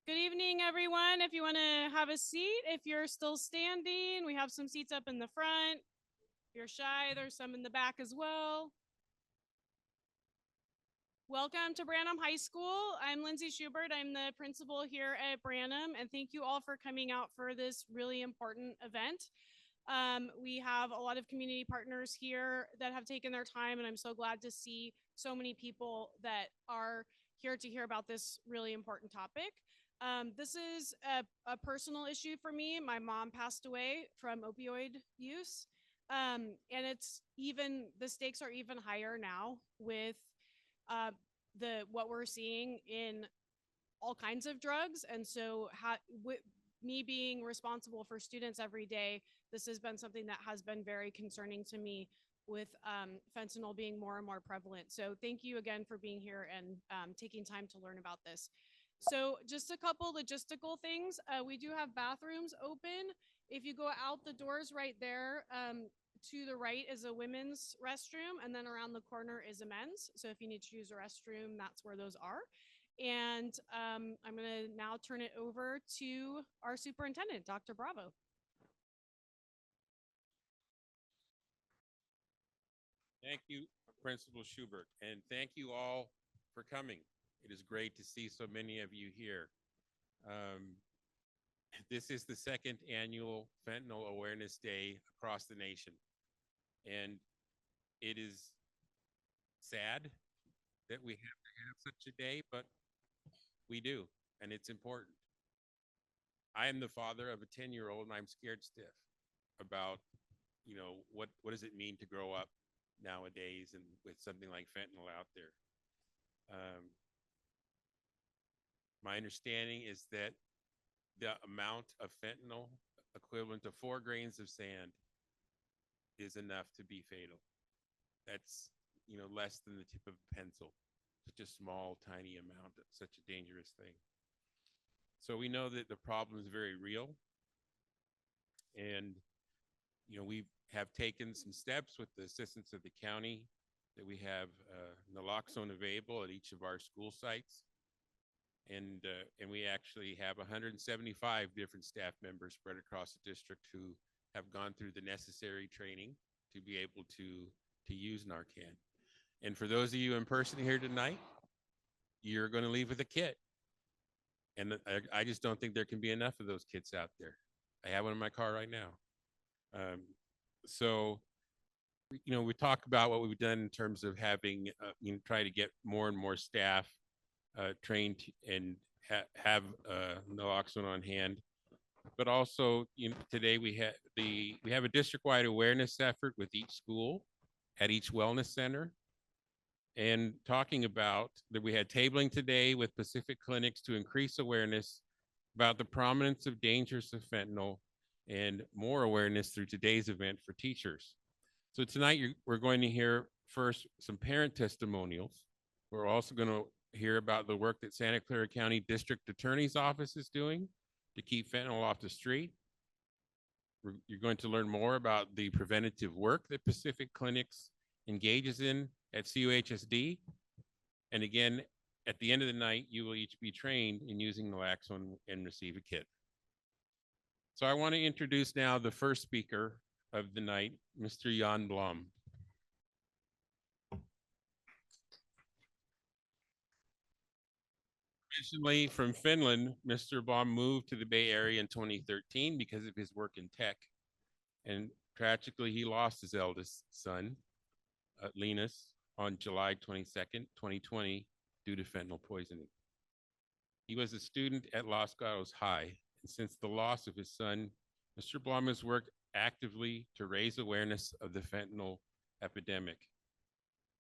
Good evening, everyone. If you want to have a seat, if you're still standing, we have some seats up in the front. If you're shy, there's some in the back as well. Welcome to Branham High School. I'm Lindsay Schubert. I'm the principal here at Branham, and thank you all for coming out for this really important event. We have a lot of community partners here that have taken their time, and I'm so glad to see so many people that are here to hear about this really important topic. This is a personal issue for me. My mom passed away from opioid use, and the stakes are even higher now with what we're seeing in all kinds of drugs. And so with me being responsible for students every day, this has been something that has been very concerning to me with fentanyl being more and more prevalent. So thank you again for being here and taking time to learn about this. So just a couple logistical things. We do have bathrooms open. If you go out the doors right there, to the right is a women's restroom, and then around the corner is a men's. So if you need to use a restroom, that's where those are. And I'm going to now turn it over to our superintendent, Dr. Bravo. Thank you, Principal Schubert, and thank you all for coming. It is great to see so many of you here. This is the second annual Fentanyl Awareness Day across the nation. And it is sad that we have to have such a day, but we do, and it's important. I am the father of a 10-year-old, and I'm scared stiff about, what does it mean to grow up nowadays and with something like fentanyl out there. My understanding is that the amount of fentanyl equivalent to 4 grains of sand is enough to be fatal. That's, less than the tip of a pencil. Such a small, tiny amount of such a dangerous thing. So we know that the problem is very real. And, we have taken some steps with the assistance of the county that we have naloxone available at each of our school sites. And we actually have 175 different staff members spread across the district who have gone through the necessary training to be able to use Narcan. And for those of you in person here tonight, you're going to leave with a kit. And I just don't think there can be enough of those kits out there. I have one in my car right now. So, we talk about what we've done in terms of having, try to get more and more staff trained and have naloxone on hand. But also, today we have a district-wide awareness effort with each school at each wellness center, and talking about that we had tabling today with Pacific Clinics to increase awareness about the prominence of dangers of fentanyl and more awareness through today's event for teachers. So tonight we're going to hear first some parent testimonials. We're also going to hear about the work that Santa Clara County District Attorney's Office is doing to keep fentanyl off the street. You're going to learn more about the preventative work that Pacific Clinics engages in at CUHSD. And again, at the end of the night, you will each be trained in using naloxone and receive a kit. So I want to introduce now the first speaker of the night, Mr. Jan Blom. Originally from Finland, Mr. Blom moved to the Bay Area in 2013 because of his work in tech. And tragically, he lost his eldest son, Linus, on July 22nd, 2020, due to fentanyl poisoning. He was a student at Los Gatos High, and since the loss of his son, Mr. Blom has worked actively to raise awareness of the fentanyl epidemic.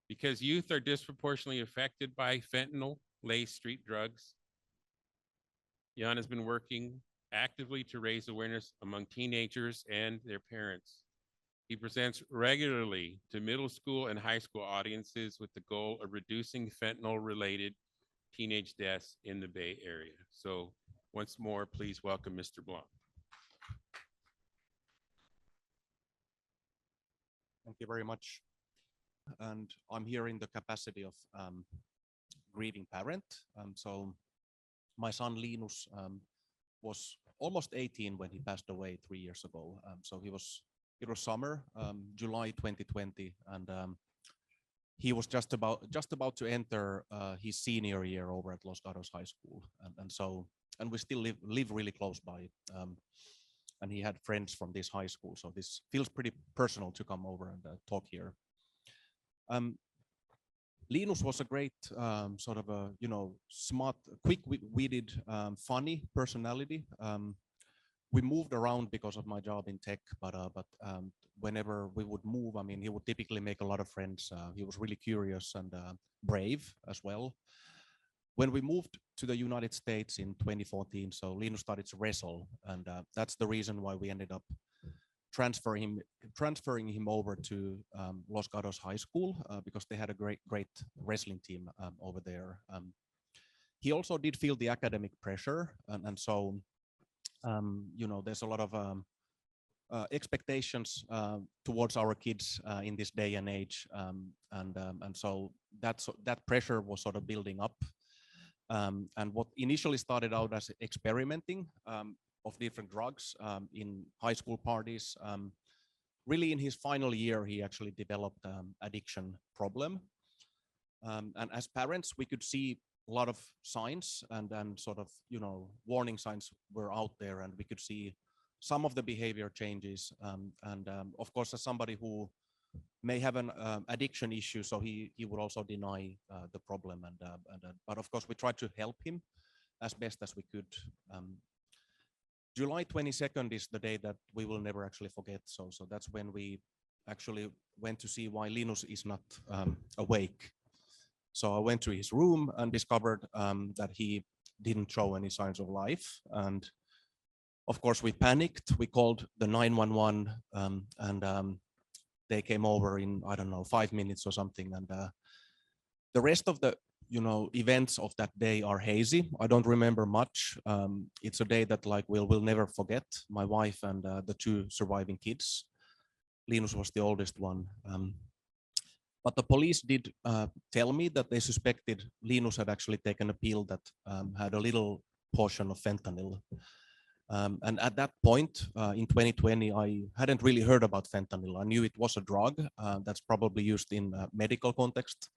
Because youth are disproportionately affected by fentanyl-laced street drugs, Jan has been working actively to raise awareness among teenagers and their parents. He presents regularly to middle school and high school audiences with the goal of reducing fentanyl-related teenage deaths in the Bay Area. So once more, please welcome Mr. Blom. Thank you very much. And I'm here in the capacity of grieving parent. So my son Linus was almost 18 when he passed away 3 years ago. So it was summer, July 2020, and he was just about to enter his senior year over at Los Gatos High School, and we still live really close by. And he had friends from this high school, so this feels pretty personal to come over and talk here. Linus was a great sort of a smart, quick-witted, funny personality. We moved around because of my job in tech, but whenever we would move, I mean, he would typically make a lot of friends. He was really curious and brave as well. When we moved to the United States in 2014, so Linus started to wrestle, and that's the reason why we ended up transferring him over to Los Gatos High School because they had a great wrestling team over there. He also did feel the academic pressure, and so there's a lot of expectations towards our kids in this day and age, and so that pressure was sort of building up. And what initially started out as experimenting of different drugs in high school parties, really in his final year, he actually developed addiction problem. And as parents, we could see a lot of signs and sort of, warning signs were out there, and we could see some of the behavior changes. Of course, as somebody who may have an addiction issue, so he would also deny the problem. But of course, we tried to help him as best as we could. July 22nd is the day that we will never actually forget. So that's when we actually went to see why Linus is not awake. So I went to his room and discovered that he didn't show any signs of life. And of course, we panicked. We called the 911 and they came over in, I don't know, 5 minutes or something. And the rest of the events of that day are hazy. I don't remember much. It's a day that we'll never forget. My wife and the 2 surviving kids. Linus was the oldest one. But the police did tell me that they suspected Linus had actually taken a pill that had a little portion of fentanyl. And at that point in 2020, I hadn't really heard about fentanyl. I knew it was a drug that's probably used in medical context,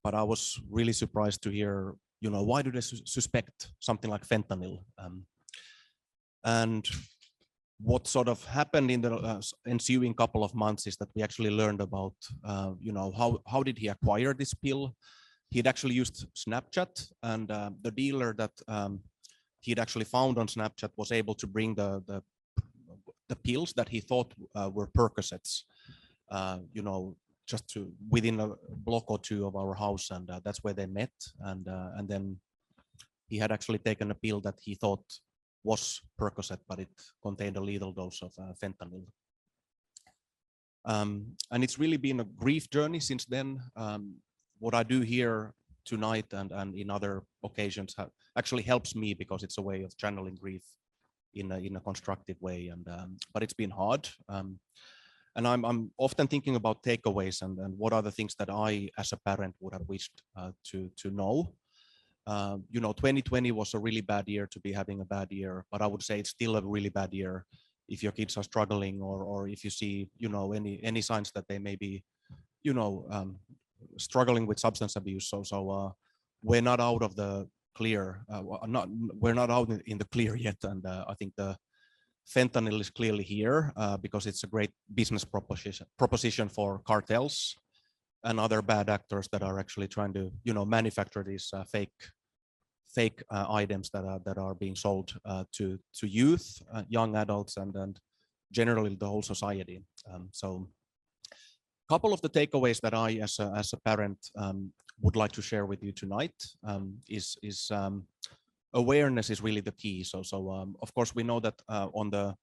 but I was really surprised to hear, why do they suspect something like fentanyl? And what sort of happened in the ensuing couple of months is that we actually learned about, how did he acquire this pill? He'd actually used Snapchat, and the dealer that he'd actually found on Snapchat was able to bring the pills that he thought were Percocets, just to within a block or 2 of our house, and that's where they met. And then he had actually taken a pill that he thought was Percocet, but it contained a lethal dose of fentanyl. And it's really been a grief journey since then. What I do here tonight and in other occasions actually helps me because it's a way of channeling grief in a constructive way. And but it's been hard. And I'm often thinking about takeaways and what are the things that I, as a parent, would have wished to know. 2020 was a really bad year to be having a bad year, but I would say it's still a really bad year if your kids are struggling or if you see, any signs that they may be, struggling with substance abuse. So we're not out of the clear. We're not out in the clear yet, and I think the fentanyl is clearly here because it's a great business proposition for cartels and other bad actors that are actually trying to, manufacture these fake items that are being sold to youth, young adults, and generally the whole society. So a couple of the takeaways that I, as a parent, would like to share with you tonight is awareness is really the key. So of course we know that on the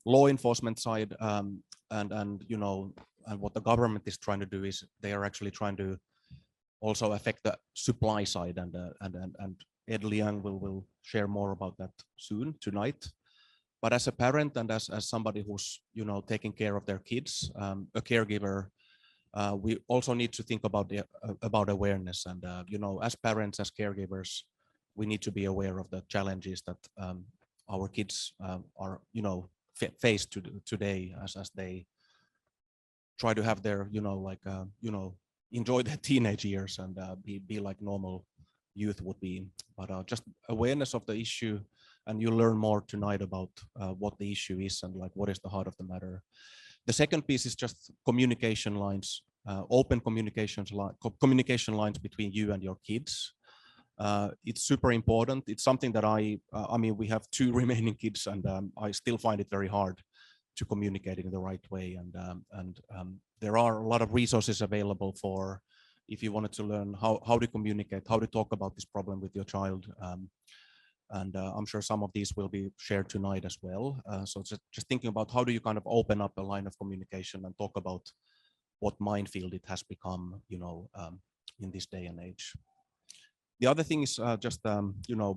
law enforcement side and what the government is trying to do is they are actually trying to also affect the supply side, and Ed Liang will share more about that soon tonight. But as a parent and as somebody who's taking care of their kids, a caregiver, we also need to think about awareness. And as parents, as caregivers, we need to be aware of the challenges that our kids are, faced today as they try to have their, enjoy their teenage years and be like normal youth would be. But just awareness of the issue, and you learn more tonight about what the issue is and like what is the heart of the matter. The second piece is just communication lines, open communication lines between you and your kids. It's super important. It's something that I mean, we have 2 remaining kids, and I still find it very hard to communicate in the right way. And there are a lot of resources available for if you wanted to learn how to communicate, how to talk about this problem with your child. And I'm sure some of these will be shared tonight as well. So just thinking about how do you kind of open up a line of communication and talk about what minefield it has become, in this day and age. The other thing is just,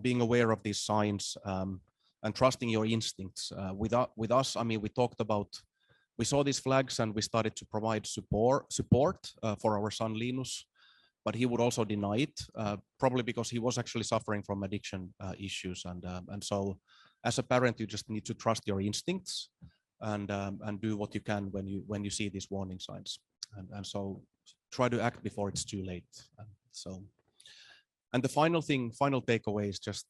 being aware of these signs and trusting your instincts. With us, I mean, we saw these flags and we started to provide support for our son Linus, but he would also deny it, probably because he was actually suffering from addiction issues. And so as a parent, you just need to trust your instincts and do what you can when you see these warning signs. And so try to act before it's too late. And the final takeaway is just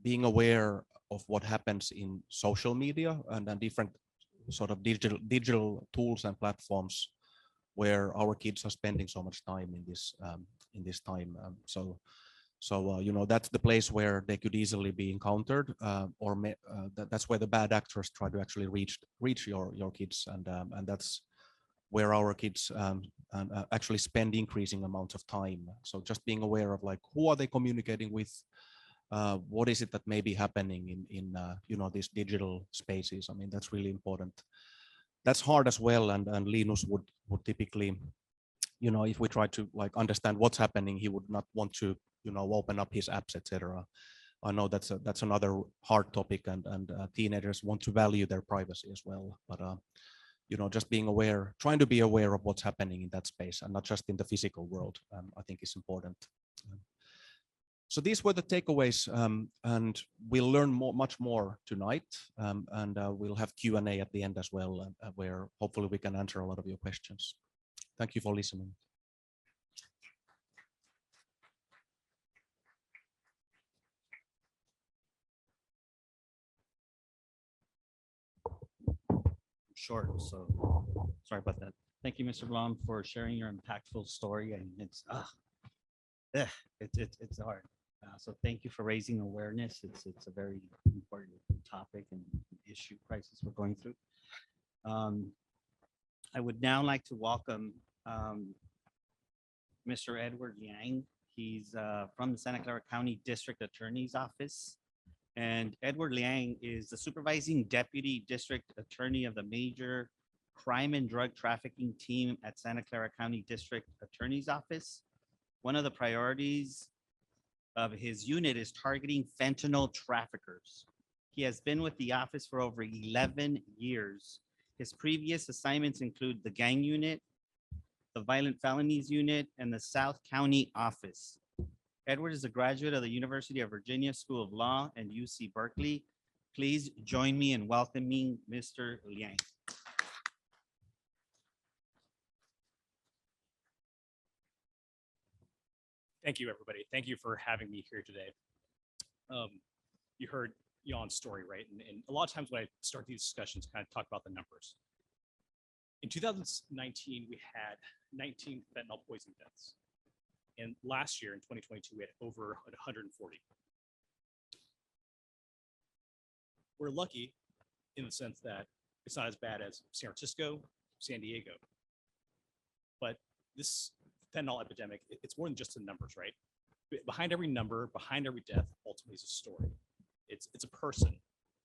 being aware of what happens in social media and different sort of digital tools and platforms where our kids are spending so much time in this time. So that's the place where they could easily be encountered, or that's where the bad actors try to actually reach your kids, and that's where our kids actually spend increasing amounts of time. So just being aware of like, who are they communicating with? What is it that may be happening in these digital spaces? I mean, that's really important. That's hard as well, and Linus would typically, if we try to like understand what's happening, he would not want to, open up his apps, etc. I know that's another hard topic, and teenagers want to value their privacy as well. But just being aware, trying to be aware of what's happening in that space and not just in the physical world, I think is important. So these were the takeaways, and we'll learn much more tonight, and we'll have Q&A at the end as well, where hopefully we can answer a lot of your questions. Thank you for listening. Short, so sorry about that. Thank you, Mr. Blom, for sharing your impactful story. And it's hard. So thank you for raising awareness. It's a very important topic and issue crisis we're going through. I would now like to welcome Mr. Edward Liang. He's from the Santa Clara County District Attorney's Office. And Edward Liang is the Supervising Deputy District Attorney of the Major Crime and Drug Trafficking Team at Santa Clara County District Attorney's Office. One of the priorities of his unit is targeting fentanyl traffickers. He has been with the office for over 11 years. His previous assignments include the gang unit, the violent felonies unit, and the South County office. Edward is a graduate of the University of Virginia School of Law and UC Berkeley. Please join me in welcoming Mr. Liang. Thank you, everybody. Thank you for having me here today. You heard Jan's story, right? And a lot of times when I start these discussions, kind of talk about the numbers. In 2019, we had 19 fentanyl poisoning deaths. And last year, in 2022, we had over 140. We're lucky in the sense that it's not as bad as San Francisco, San Diego. But this fentanyl epidemic, it's more than just the numbers, right? Behind every number, behind every death, ultimately is a story. It's a person,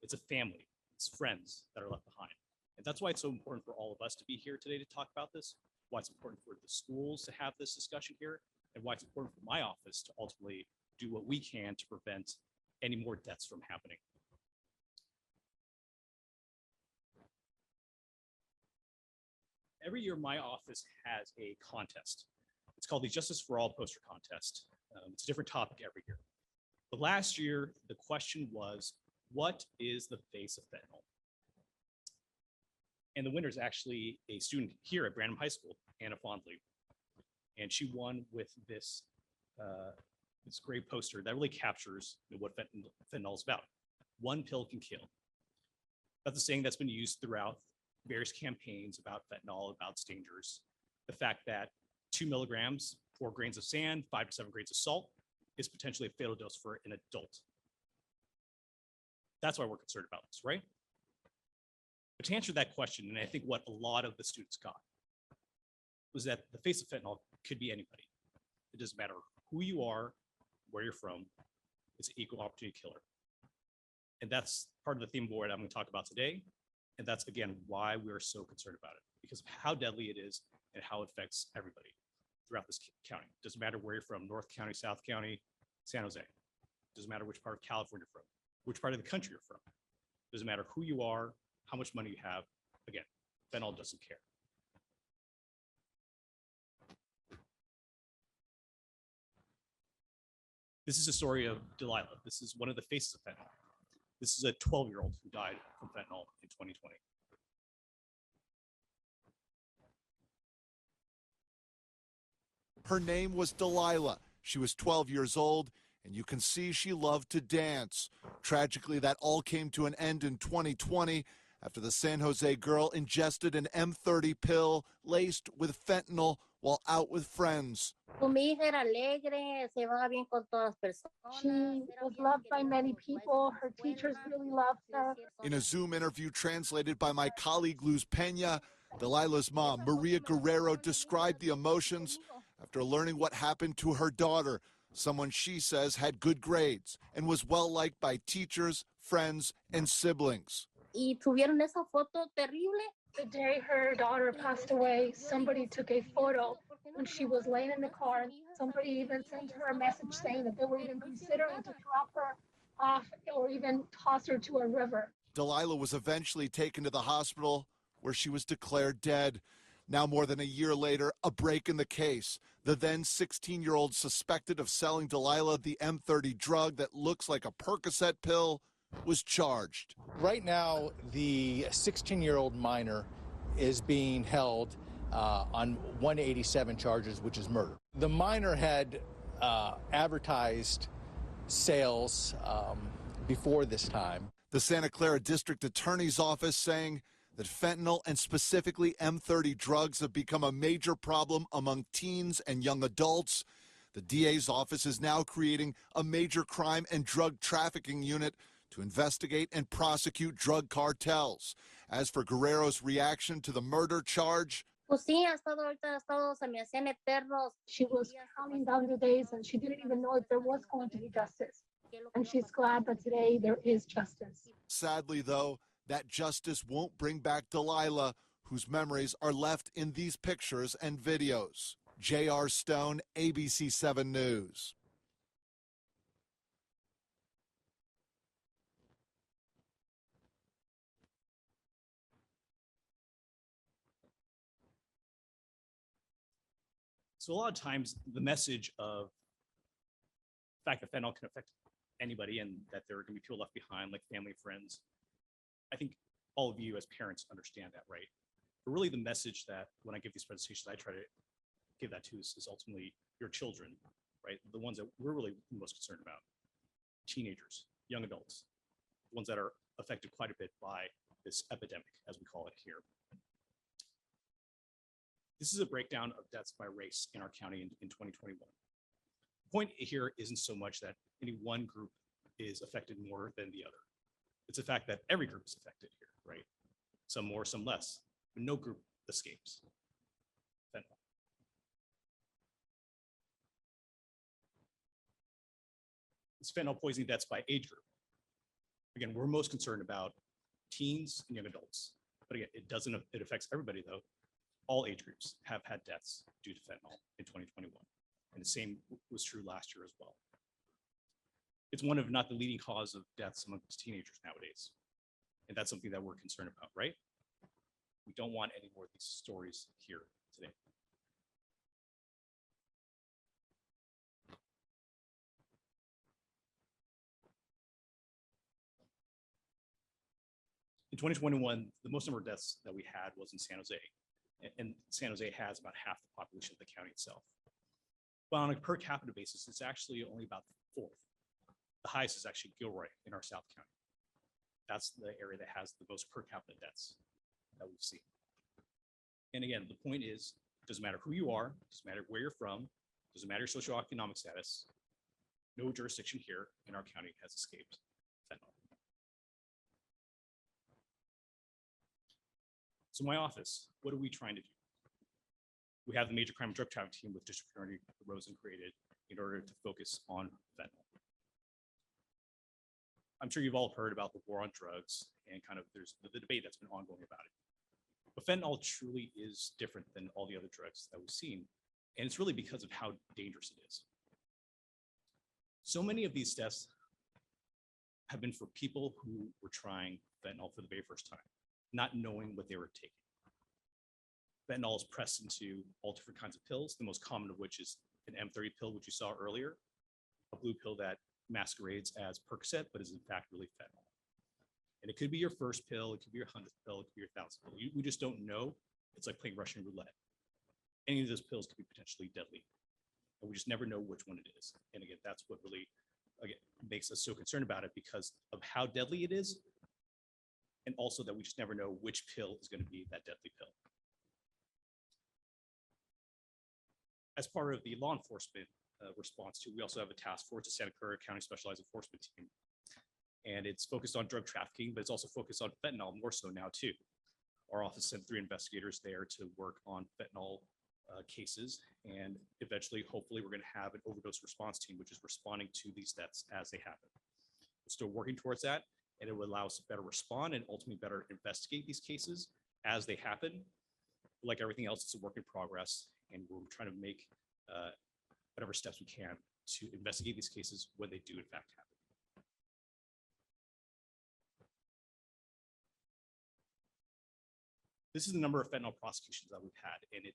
it's a family, it's friends that are left behind. And that's why it's so important for all of us to be here today to talk about this, why it's important for the schools to have this discussion here, and why it's important for my office to ultimately do what we can to prevent any more deaths from happening. Every year, my office has a contest. It's called the Justice for All Poster Contest. It's a different topic every year. But last year, the question was, what is the face of fentanyl? And the winner is actually a student here at Branham High School, Anna Fondley. And she won with this, this great poster that really captures what fentanyl is about. One pill can kill. That's a saying that's been used throughout various campaigns about fentanyl, about its dangers. The fact that 2 milligrams, 4 grains of sand, 5 to 7 grains of salt is potentially a fatal dose for an adult. That's why we're concerned about this, right? But to answer that question, and I think what a lot of the students got, was that the face of fentanyl could be anybody. It doesn't matter who you are, where you're from, it's an equal opportunity killer. And that's part of the theme board I'm going to talk about today. And that's, again, why we're so concerned about it, because of how deadly it is and how it affects everybody throughout this county. Doesn't matter where you're from, North County, South County, San Jose. Doesn't matter which part of California you're from, which part of the country you're from. Doesn't matter who you are, how much money you have. Again, fentanyl doesn't care. This is a story of Delilah. This is one of the faces of fentanyl. This is a 12-year-old who died from fentanyl in 2020. Her name was Delilah. She was 12 years old, and you can see she loved to dance. Tragically, that all came to an end in 2020 after the San Jose girl ingested an M30 pill laced with fentanyl while out with friends. She was loved by many people. Her teachers really loved her. In a Zoom interview translated by my colleague Luz Pena, Delilah's mom, Maria Guerrero, described the emotions after learning what happened to her daughter, someone she says had good grades and was well liked by teachers, friends, and siblings. Y tuvieron esa foto terrible. The day her daughter passed away, somebody took a photo when she was laying in the car. Somebody even sent her a message saying that they were even considering to drop her off or even toss her to a river. Delilah was eventually taken to the hospital where she was declared dead. Now, more than a year later, a break in the case. The then 16-year-old suspected of selling Delilah the M30 drug that looks like a Percocet pill was charged. Right now, the 16-year-old minor is being held on 187 charges, which is murder. The minor had advertised sales before this time. The Santa Clara District Attorney's Office saying that fentanyl and specifically M30 drugs have become a major problem among teens and young adults. The DA's office is now creating a major crime and drug trafficking unit to investigate and prosecute drug cartels. As for Guerrero's reaction to the murder charge, She was counting down the days and she didn't even know if there was going to be justice. And she's glad that today there is justice. sadly, though, that justice won't bring back Delilah, whose memories are left in these pictures and videos. J.R. Stone, ABC 7 News. So a lot of times the message of the fact that fentanyl can affect anybody and that there are going to be people left behind, like family, friends. I think all of you as parents understand that, right? But really the message that when I give these presentations, I try to give that to is ultimately your children, right? The ones that we're really most concerned about. Teenagers, young adults, the ones that are affected quite a bit by this epidemic, as we call it here. This is a breakdown of deaths by race in our county in 2021. The point here isn't so much that any one group is affected more than the other. It's the fact that every group is affected here, right? Some more, some less, but no group escapes fentanyl. It's fentanyl poisoning deaths by age group. Again, we're most concerned about teens and young adults. But again, it affects everybody though. All age groups have had deaths due to fentanyl in 2021. And the same was true last year as well. It's one of not the leading cause of deaths amongst teenagers nowadays. And that's something that we're concerned about, right? We don't want any more of these stories here today. In 2021, the most number of deaths that we had was in San Jose. And San Jose has about half the population of the county itself. But on a per capita basis, it's actually only about the fourth. The highest is actually Gilroy in our South County. That's the area that has the most per capita deaths that we've seen. And again, the point is, it doesn't matter who you are, doesn't matter where you're from, doesn't matter your socioeconomic status, no jurisdiction here in our county has escaped fentanyl. So my office, what are we trying to do? We have the major crime and drug trafficking team with District Attorney Rosen created in order to focus on fentanyl. I'm sure you've all heard about the war on drugs and kind of there's the debate that's been ongoing about it. But fentanyl truly is different than all the other drugs that we've seen. And it's really because of how dangerous it is. So many of these deaths have been for people who were trying fentanyl for the very first time, not knowing what they were taking. Fentanyl is pressed into all different kinds of pills, the most common of which is an M30 pill, which you saw earlier, a blue pill that masquerades as Percocet, but is in fact really fentanyl. And it could be your first pill, it could be your 100th pill, it could be your 1000th pill. We just don't know. It's like playing Russian roulette. Any of those pills could be potentially deadly. And we just never know which one it is. And again, that's what really makes us so concerned about it because of how deadly it is. And also that we just never know which pill is going to be that deadly pill. As part of the law enforcement response to, we also have a task force, a Santa Clara County Specialized Enforcement Team. And it's focused on drug trafficking, but it's also focused on fentanyl more so now too. Our office sent 3 investigators there to work on fentanyl cases. And eventually, hopefully, we're going to have an overdose response team, which is responding to these deaths as they happen. We're still working towards that, and it will allow us to better respond and ultimately better investigate these cases as they happen. Like everything else, it's a work in progress, and we're trying to make whatever steps we can to investigate these cases when they do in fact happen. This is the number of fentanyl prosecutions that we've had, and it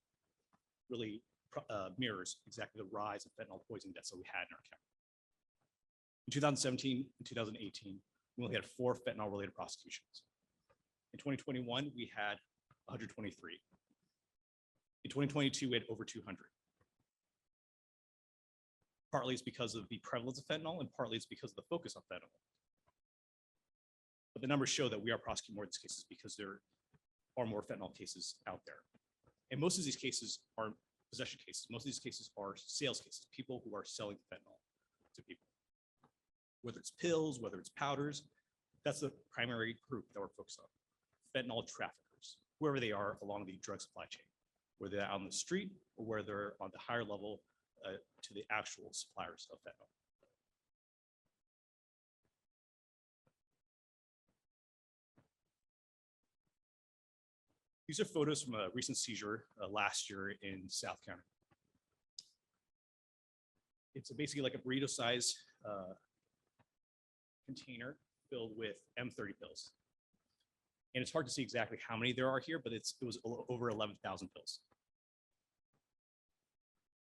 really mirrors exactly the rise of fentanyl poisoning deaths that we had in our county. In 2017 and 2018, we only had 4 fentanyl-related prosecutions. In 2021, we had 123. In 2022, we had over 200. Partly it's because of the prevalence of fentanyl, and partly it's because of the focus on fentanyl. But the numbers show that we are prosecuting more of these cases because there are more fentanyl cases out there. And most of these cases aren't possession cases. Most of these cases are sales cases, people who are selling fentanyl to people. Whether it's pills, whether it's powders, that's the primary group that we're focused on. Fentanyl traffickers, whoever they are along the drug supply chain, whether they're out on the street or whether they're on the higher level to the actual suppliers of fentanyl. These are photos from a recent seizure last year in South County. It's basically like a burrito-sized container filled with M30 pills. And it's hard to see exactly how many there are here, but it was over 11,000 pills.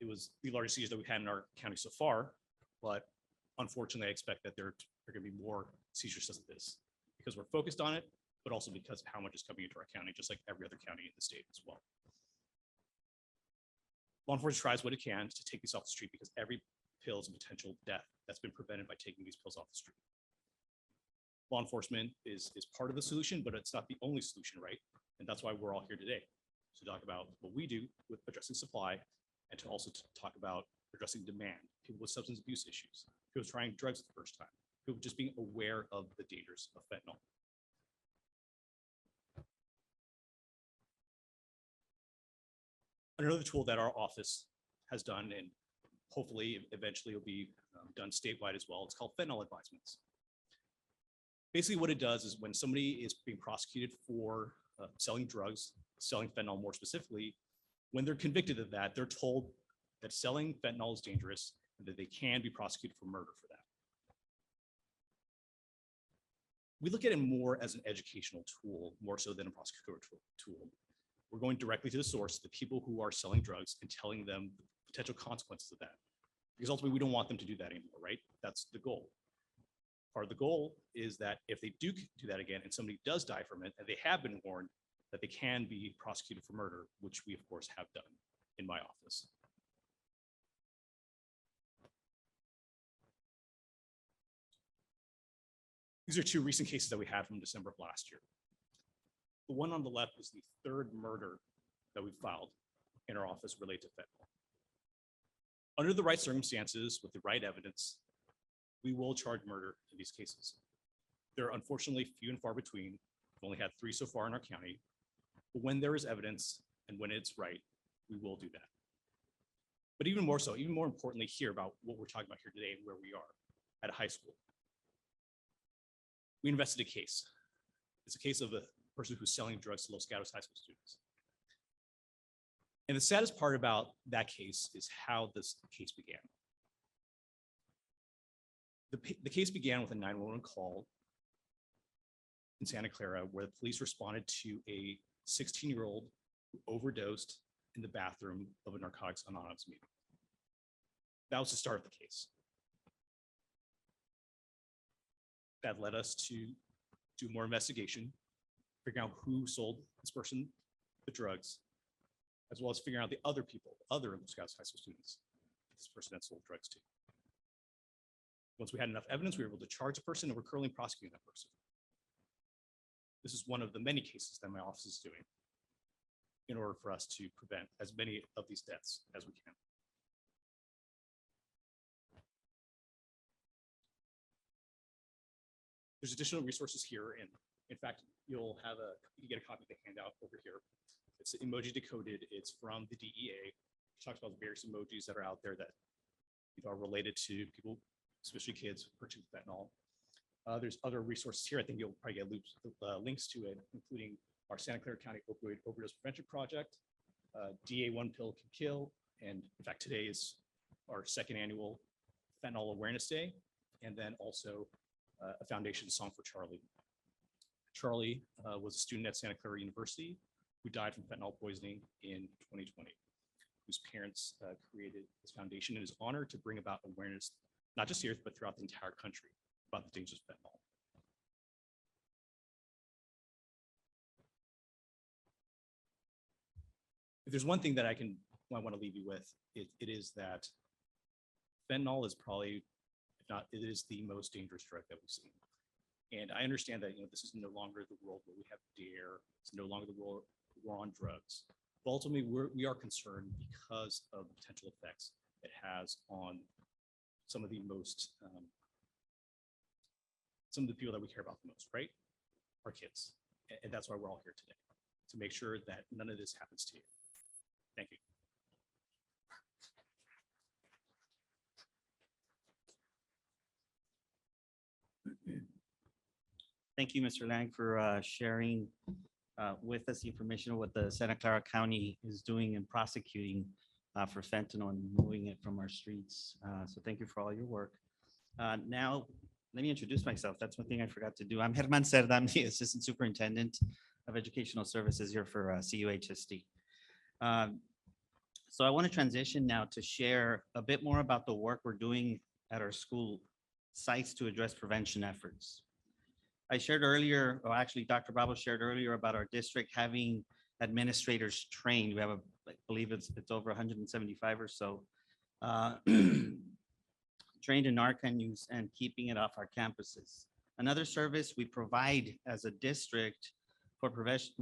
It was the largest seizure that we've had in our county so far, but unfortunately, I expect that there are going to be more seizures such as this because we're focused on it, but also because of how much is coming into our county, just like every other county in the state as well. Law enforcement tries what it can to take these off the street because every pill is a potential death that's been prevented by taking these pills off the street. Law enforcement is part of the solution, but it's not the only solution, right? And that's why we're all here today, to talk about what we do with addressing supply and to also talk about addressing demand, people with substance abuse issues, people trying drugs for the first time, people just being aware of the dangers of fentanyl. Another tool that our office has done, and hopefully eventually will be done statewide as well, it's called fentanyl advisements. Basically what it does is when somebody is being prosecuted for selling drugs, selling fentanyl more specifically, when they're convicted of that, they're told that selling fentanyl is dangerous and that they can be prosecuted for murder for that. We look at it more as an educational tool, more so than a prosecutorial tool. We're going directly to the source, the people who are selling drugs, and telling them the potential consequences of that. Because ultimately, we don't want them to do that anymore, right? That's the goal. Part of the goal is that if they do that again and somebody does die from it and they have been warned, that they can be prosecuted for murder, which we of course have done in my office. These are two recent cases that we had from December of last year. The one on the left is the third murder that we filed in our office related to fentanyl. Under the right circumstances, with the right evidence, we will charge murder in these cases. They're unfortunately few and far between. We've only had 3 so far in our county. But when there is evidence and when it's right, we will do that. But even more so, even more importantly here about what we're talking about here today and where we are at a high school. We invested a case. It's a case of a person who's selling drugs to Los Gatos high school students. And the saddest part about that case is how this case began. The case began with a 911 call in Santa Clara where the police responded to a 16-year-old who overdosed in the bathroom of a Narcotics Anonymous meeting. That was the start of the case. That led us to do more investigation, figuring out who sold this person the drugs, as well as figuring out the other people, other Los Gatos high school students this person had sold drugs to. Once we had enough evidence, we were able to charge a person, and we're currently prosecuting that person. This is one of the many cases that my office is doing in order for us to prevent as many of these deaths as we can. There's additional resources here, and in fact, you can get a copy of the handout over here. It's emoji decoded. It's from the DEA. It talks about the various emojis that are out there that are related to people, especially kids, purchasing fentanyl. There's other resources here. I think you'll probably get links to it, including our Santa Clara County Opioid Overdose Prevention Project, DA One Pill Can Kill, and in fact, today is our second annual Fentanyl Awareness Day, and then also a foundation song for Charlie. Charlie was a student at Santa Clara University who died from fentanyl poisoning in 2020, whose parents created this foundation in his honor to bring about awareness, not just here, but throughout the entire country about the dangers of fentanyl. If there's one thing that I want to leave you with, it is that fentanyl is probably, if not, it is the most dangerous drug that we've seen. And I understand that this is no longer the world where we have DARE. It's no longer the world war on drugs. But ultimately, we are concerned because of the potential effects it has on some of the most, some of the people that we care about the most, right? Our kids. And that's why we're all here today, to make sure that none of this happens to you. Thank you. Thank you, Mr. Lang, for sharing with us the information of what the Santa Clara County is doing and prosecuting for fentanyl and moving it from our streets. So thank you for all your work. Now, let me introduce myself. That's one thing I forgot to do. I'm Germán Cerda. I'm the Assistant Superintendent of Educational Services here for CUHSD. So I want to transition now to share a bit more about the work we're doing at our school sites to address prevention efforts. I shared earlier, or actually Dr. Bravo shared earlier about our district having administrators trained. We have, I believe it's over 175 or so, trained in Narcan use and keeping it off our campuses. Another service we provide as a district for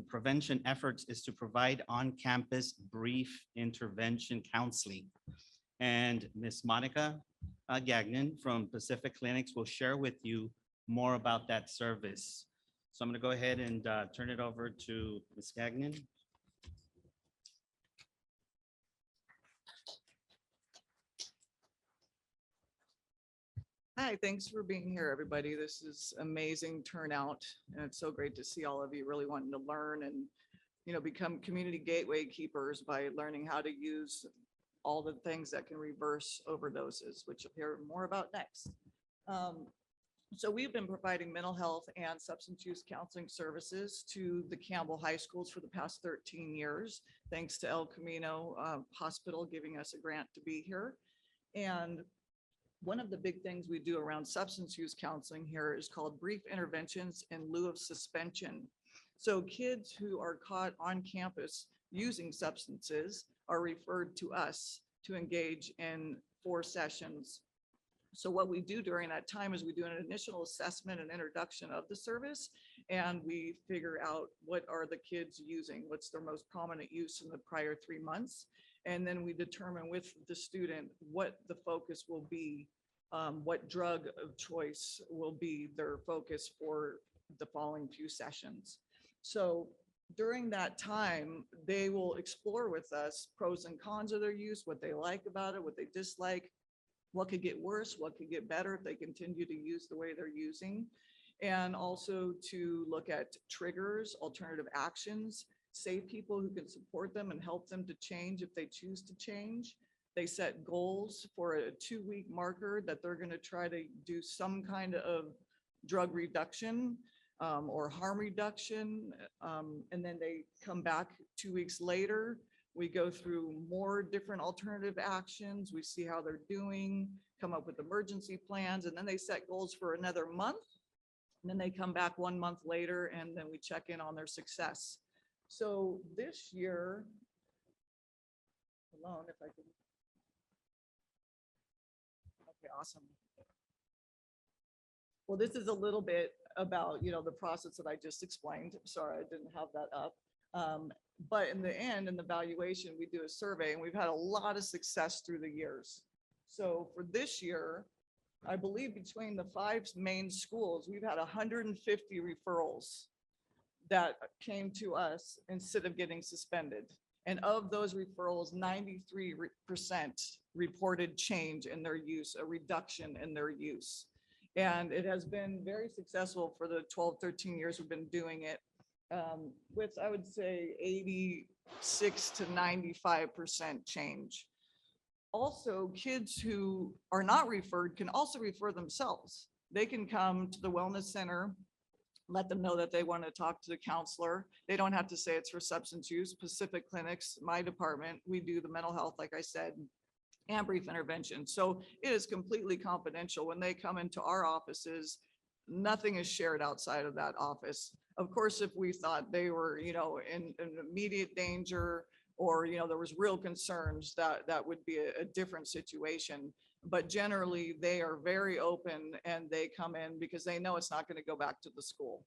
prevention efforts is to provide on-campus brief intervention counseling. And Ms. Monica Gagnon from Pacific Clinics will share with you more about that service. So I'm going to go ahead and turn it over to Ms. Gagnon. Hi, thanks for being here, everybody. This is amazing turnout, and it's so great to see all of you really wanting to learn and, become community gateway keepers by learning how to use all the things that can reverse overdoses, which you'll hear more about next. So we've been providing mental health and substance use counseling services to the Campbell High Schools for the past 13 years, thanks to El Camino Hospital giving us a grant to be here. And one of the big things we do around substance use counseling here is called brief interventions in lieu of suspension. So kids who are caught on campus using substances are referred to us to engage in 4 sessions. So what we do during that time is we do an initial assessment and introduction of the service, and we figure out what are the kids using, what's their most prominent use in the prior 3 months. And then we determine with the student what the focus will be, what drug of choice will be their focus for the following few sessions. So during that time, they will explore with us pros and cons of their use, what they like about it, what they dislike, what could get worse, what could get better if they continue to use the way they're using, and also to look at triggers, alternative actions, safe people who can support them and help them to change if they choose to change. They set goals for a 2-week marker that they're going to try to do some kind of drug reduction or harm reduction. And then they come back 2 weeks later. We go through more different alternative actions. We see how they're doing, come up with emergency plans, and then they set goals for another month. And then they come back 1 month later, and then we check in on their success. So this year, alone, if I can. Okay, awesome. Well, this is a little bit about, the process that I just explained. Sorry, I didn't have that up. But in the end, in the evaluation, we do a survey, and we've had a lot of success through the years. So for this year, I believe between the 5 main schools, we've had 150 referrals that came to us instead of getting suspended. And of those referrals, 93% reported change in their use, a reduction in their use. And it has been very successful for the 12, 13 years we've been doing it, with, I would say, 86 to 95% change. Also, kids who are not referred can also refer themselves. They can come to the wellness center, let them know that they want to talk to the counselor. They don't have to say it's for substance use. Pacific Clinics, my department, we do the mental health, like I said, and brief intervention. So it is completely confidential. When they come into our offices, nothing is shared outside of that office. Of course, if we thought they were, in immediate danger, or, there was real concerns, that would be a different situation. But generally, they are very open, and they come in because they know it's not going to go back to the school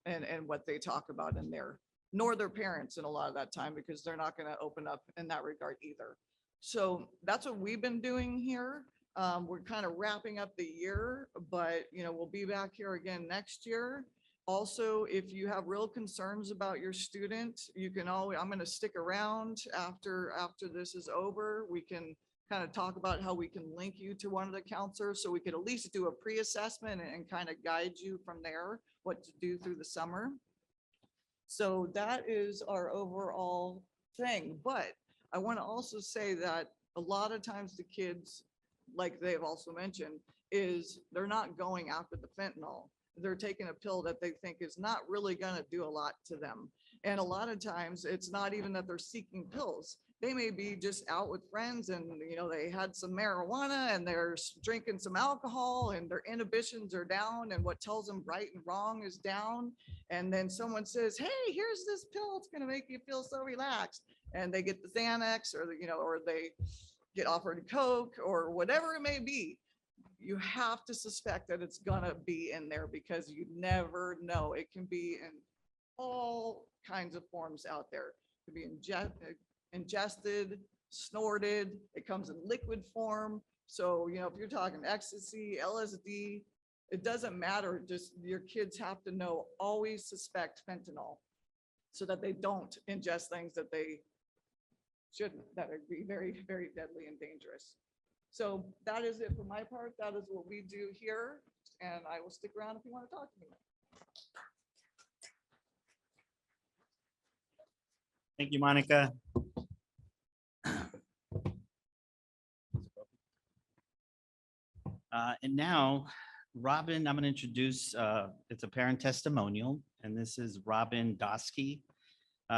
and what they talk about in there, nor their parents in a lot of that time, because they're not going to open up in that regard either. So that's what we've been doing here. We're kind of wrapping up the year, but, we'll be back here again next year. Also, if you have real concerns about your student, you can always, I'm going to stick around after this is over. We can kind of talk about how we can link you to one of the counselors, so we could at least do a pre-assessment and kind of guide you from there, what to do through the summer. So that is our overall thing. But I want to also say that a lot of times the kids, like they've also mentioned, is they're not going after the fentanyl. They're taking a pill that they think is not really going to do a lot to them. And a lot of times it's not even that they're seeking pills. They may be just out with friends, and, they had some marijuana, and they're drinking some alcohol, and their inhibitions are down, and what tells them right and wrong is down. And then someone says, hey, here's this pill. It's going to make you feel so relaxed. And they get the Xanax, or, or they get offered Coke, or whatever it may be. You have to suspect that it's gonna be in there, because you never know. It can be in all kinds of forms out there. It could be ingested, snorted. It comes in liquid form. So, if you're talking ecstasy, LSD, it doesn't matter. Just your kids have to know, always suspect fentanyl, so that they don't ingest things that they shouldn't, that would be very, very deadly and dangerous. So that is it for my part. That is what we do here. And I will stick around if you want to talk to me. Thank you, Monica. And now, Robin, I'm going to introduce, it's a parent testimonial, and this is Robin Dosky.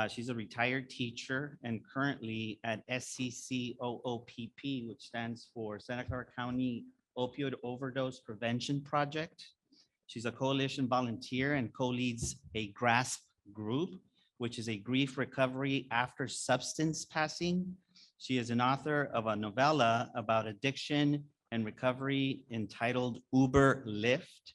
She's a retired teacher and currently at SCCOOPP, which stands for Santa Clara County Opioid Overdose Prevention Project. She's a coalition volunteer and co-leads a GRASP group, which is a grief recovery after substance passing. She is an author of a novella about addiction and recovery entitled Uber Lyft,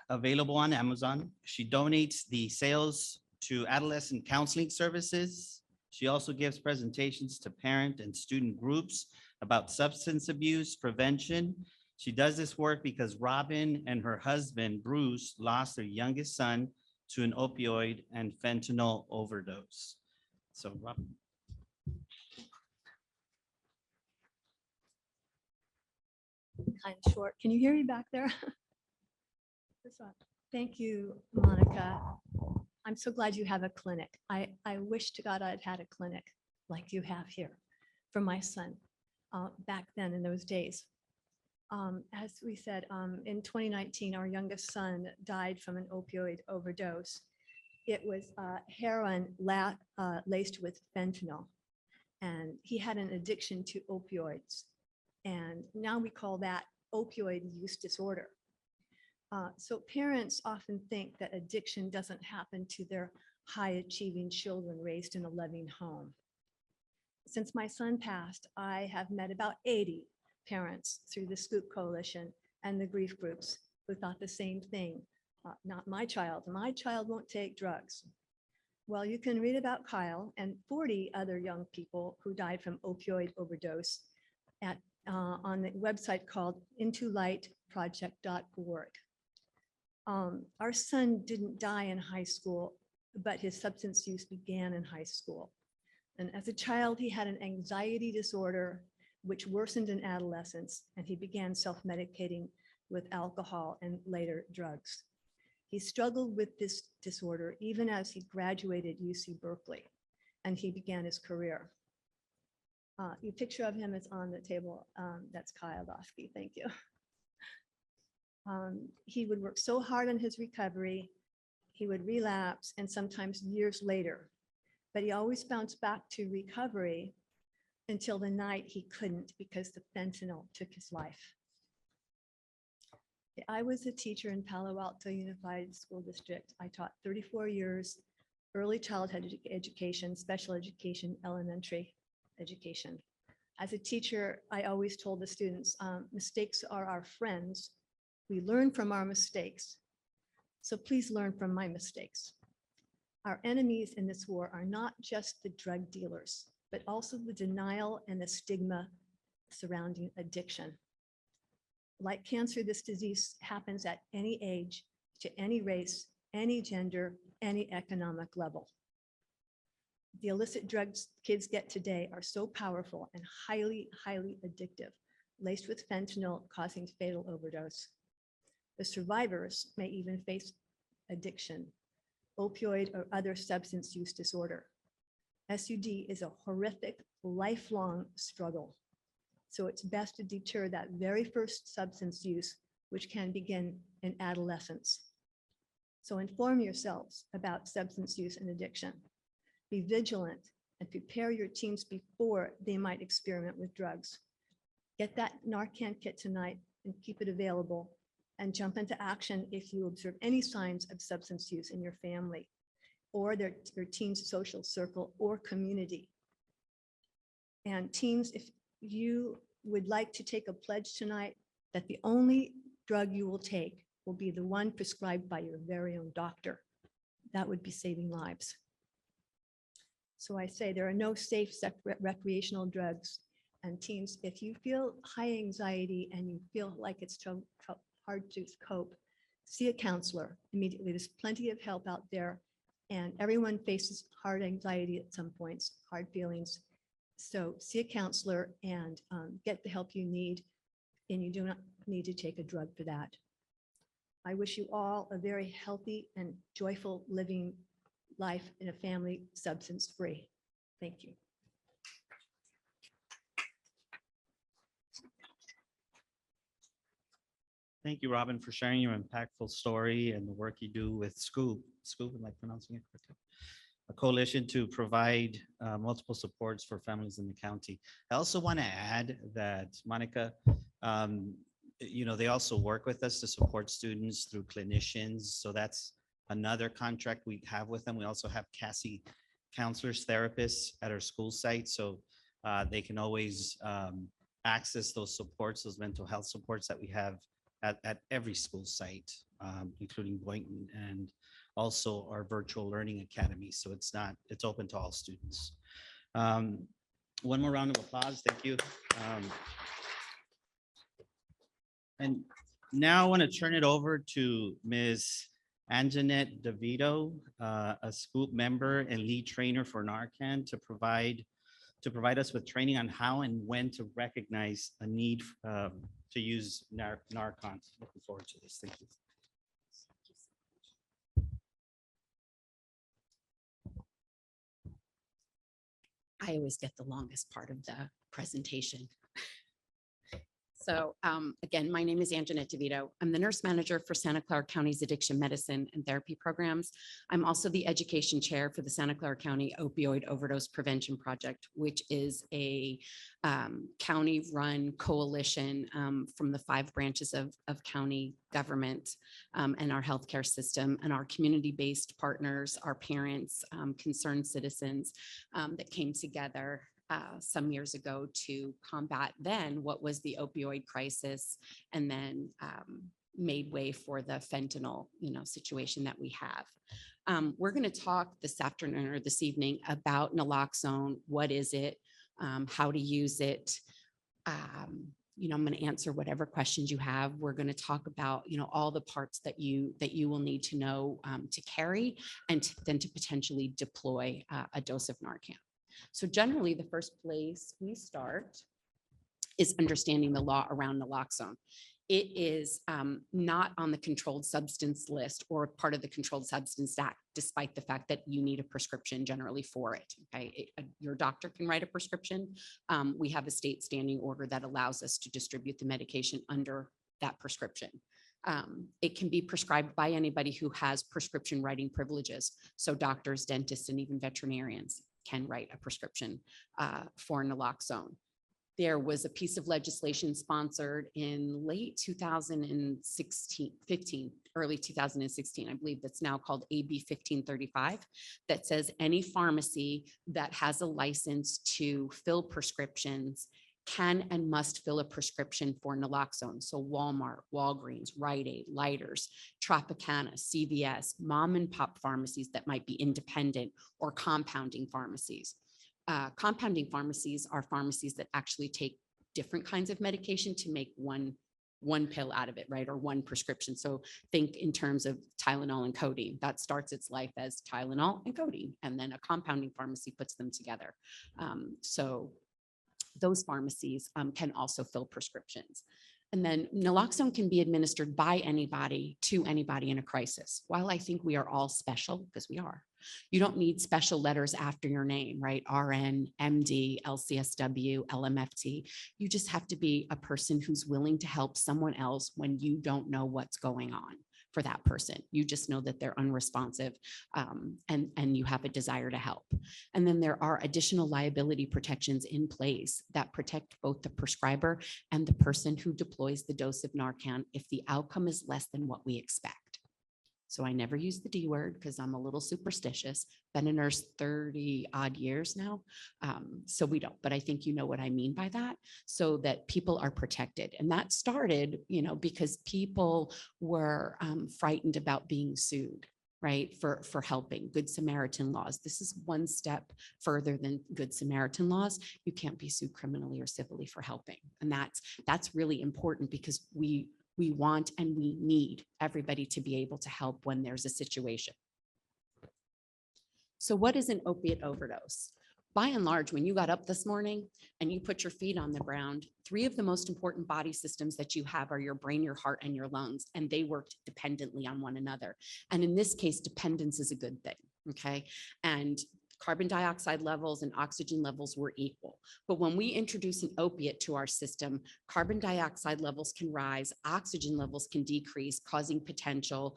available on Amazon. She donates the sales to adolescent counseling services. She also gives presentations to parent and student groups about substance abuse prevention. She does this work because Robin and her husband, Bruce, lost their youngest son to an opioid and fentanyl overdose. So Robin. Kind of short. Can you hear me back there? This one. Thank you, Monica. I'm so glad you have a clinic. I wish to God I'd had a clinic like you have here for my son back then in those days. As we said, in 2019, our youngest son died from an opioid overdose. It was heroin laced with fentanyl, and he had an addiction to opioids. And now we call that opioid use disorder. So parents often think that addiction doesn't happen to their high-achieving children raised in a loving home. Since my son passed, I have met about 80 parents through the Scoop Coalition and the grief groups who thought the same thing. Not my child. My child won't take drugs. Well, you can read about Kyle and 40 other young people who died from opioid overdose on the website called intolightproject.org. Our son didn't die in high school, but his substance use began in high school. And as a child, he had an anxiety disorder, which worsened in adolescence, and he began self-medicating with alcohol and later drugs. He struggled with this disorder even as he graduated UC Berkeley, and he began his career. Your picture of him is on the table. That's Kyle Dosky. Thank you. He would work so hard on his recovery, he would relapse, and sometimes years later, but he always bounced back to recovery until the night he couldn't because the fentanyl took his life. I was a teacher in Palo Alto Unified School District. I taught 34 years, early childhood education, special education, elementary education. As a teacher, I always told the students, mistakes are our friends. We learn from our mistakes. So please learn from my mistakes. Our enemies in this war are not just the drug dealers, but also the denial and the stigma surrounding addiction. Like cancer, this disease happens at any age, to any race, any gender, any economic level. The illicit drugs kids get today are so powerful and highly, highly addictive, laced with fentanyl causing fatal overdose. The survivors may even face addiction, opioid or other substance use disorder. SUD is a horrific, lifelong struggle. So it's best to deter that very first substance use, which can begin in adolescence. So inform yourselves about substance use and addiction. Be vigilant and prepare your teams before they might experiment with drugs. Get that Narcan kit tonight and keep it available, and jump into action if you observe any signs of substance use in your family or your teen's social circle or community. And teens, if you would like to take a pledge tonight that the only drug you will take will be the one prescribed by your very own doctor, that would be saving lives. So I say there are no safe recreational drugs. And teens, if you feel high anxiety and you feel like it's hard to cope, see a counselor immediately. There's plenty of help out there, and everyone faces hard anxiety at some points, hard feelings. So see a counselor and get the help you need, and you do not need to take a drug for that. I wish you all a very healthy and joyful living life in a family substance-free. Thank you. Thank you, Robin, for sharing your impactful story and the work you do with Scoop. Scoop, am I pronouncing it correctly? a coalition to provide multiple supports for families in the county. I also want to add that, Monica, they also work with us to support students through clinicians. So that's another contract we have with them. We also have CASI counselors, therapists at our school site. So they can always access those supports, those mental health supports that we have at every school site, including Boynton, and also our virtual learning academy. So it's open to all students. One more round of applause. Thank you. And now I want to turn it over to Ms. Anjanette DeVito, a SCOOP member and lead trainer for Narcan, to provide us with training on how and when to recognize a need to use Narcan. Looking forward to this. Thank you. I always get the longest part of the presentation. So again, my name is Anjanette DeVito. I'm the nurse manager for Santa Clara County's addiction medicine and therapy programs. I'm also the education chair for the Santa Clara County Opioid Overdose Prevention Project, which is a county-run coalition from the 5 branches of county government and our healthcare system, and our community-based partners, our parents, concerned citizens that came together some years ago to combat then what was the opioid crisis, and then made way for the fentanyl, situation that we have. We're going to talk this afternoon or this evening about naloxone. What is it? How to use it? I'm going to answer whatever questions you have. We're going to talk about, all the parts that you will need to know to carry, and then to potentially deploy a dose of Narcan. So generally, the first place we start is understanding the law around naloxone. It is not on the controlled substance list or part of the Controlled Substance Act, despite the fact that you need a prescription generally for it. Okay, your doctor can write a prescription. We have a state standing order that allows us to distribute the medication under that prescription. It can be prescribed by anybody who has prescription writing privileges. So doctors, dentists, and even veterinarians can write a prescription for naloxone. There was a piece of legislation sponsored in late 2015, early 2016, I believe, that's now called AB 1535, that says any pharmacy that has a license to fill prescriptions can and must fill a prescription for naloxone. So Walmart, Walgreens, Rite Aid, Lighters, Tropicana, CVS, mom and pop pharmacies that might be independent, or compounding pharmacies. Compounding pharmacies are pharmacies that actually take different kinds of medication to make one pill out of it, right? Or one prescription. So think in terms of Tylenol and codeine. That starts its life as Tylenol and codeine, and then a compounding pharmacy puts them together. So those pharmacies can also fill prescriptions. And then naloxone can be administered by anybody to anybody in a crisis. While I think we are all special, because we are, you don't need special letters after your name, right? RN, MD, LCSW, LMFT. You just have to be a person who's willing to help someone else when you don't know what's going on for that person. You just know that they're unresponsive, and you have a desire to help. And then there are additional liability protections in place that protect both the prescriber and the person who deploys the dose of Narcan if the outcome is less than what we expect. So I never use the D word because I'm a little superstitious. Been a nurse 30 odd years now. So we don't, but I think you know what I mean by that, so that people are protected. And that started, because people were frightened about being sued, right? For helping. Good Samaritan laws. This is one step further than Good Samaritan laws. You can't be sued criminally or civilly for helping. And that's really important, because we want and we need everybody to be able to help when there's a situation. So what is an opiate overdose? By and large, when you got up this morning and you put your feet on the ground, 3 of the most important body systems that you have are your brain, your heart, and your lungs, and they worked dependently on one another. And in this case, dependence is a good thing, okay? And carbon dioxide levels and oxygen levels were equal. But when we introduce an opiate to our system, carbon dioxide levels can rise, oxygen levels can decrease, causing potential,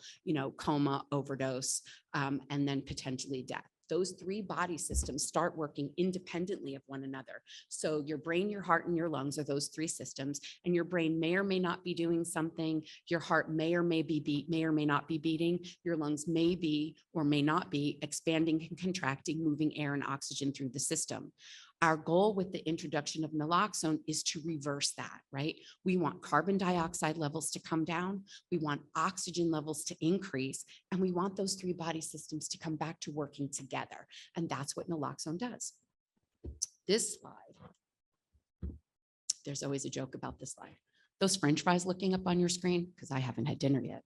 coma, overdose, and then potentially death. those three body systems start working independently of one another. So your brain, your heart, and your lungs are those three systems, and your brain may or may not be doing something. Your heart may or may not be beating. Your lungs may be or may not be expanding and contracting, moving air and oxygen through the system. Our goal with the introduction of naloxone is to reverse that, right? We want carbon dioxide levels to come down. We want oxygen levels to increase, and we want those three body systems to come back to working together. And that's what naloxone does. This slide, there's always a joke about this slide. Those French fries looking up on your screen, because I haven't had dinner yet.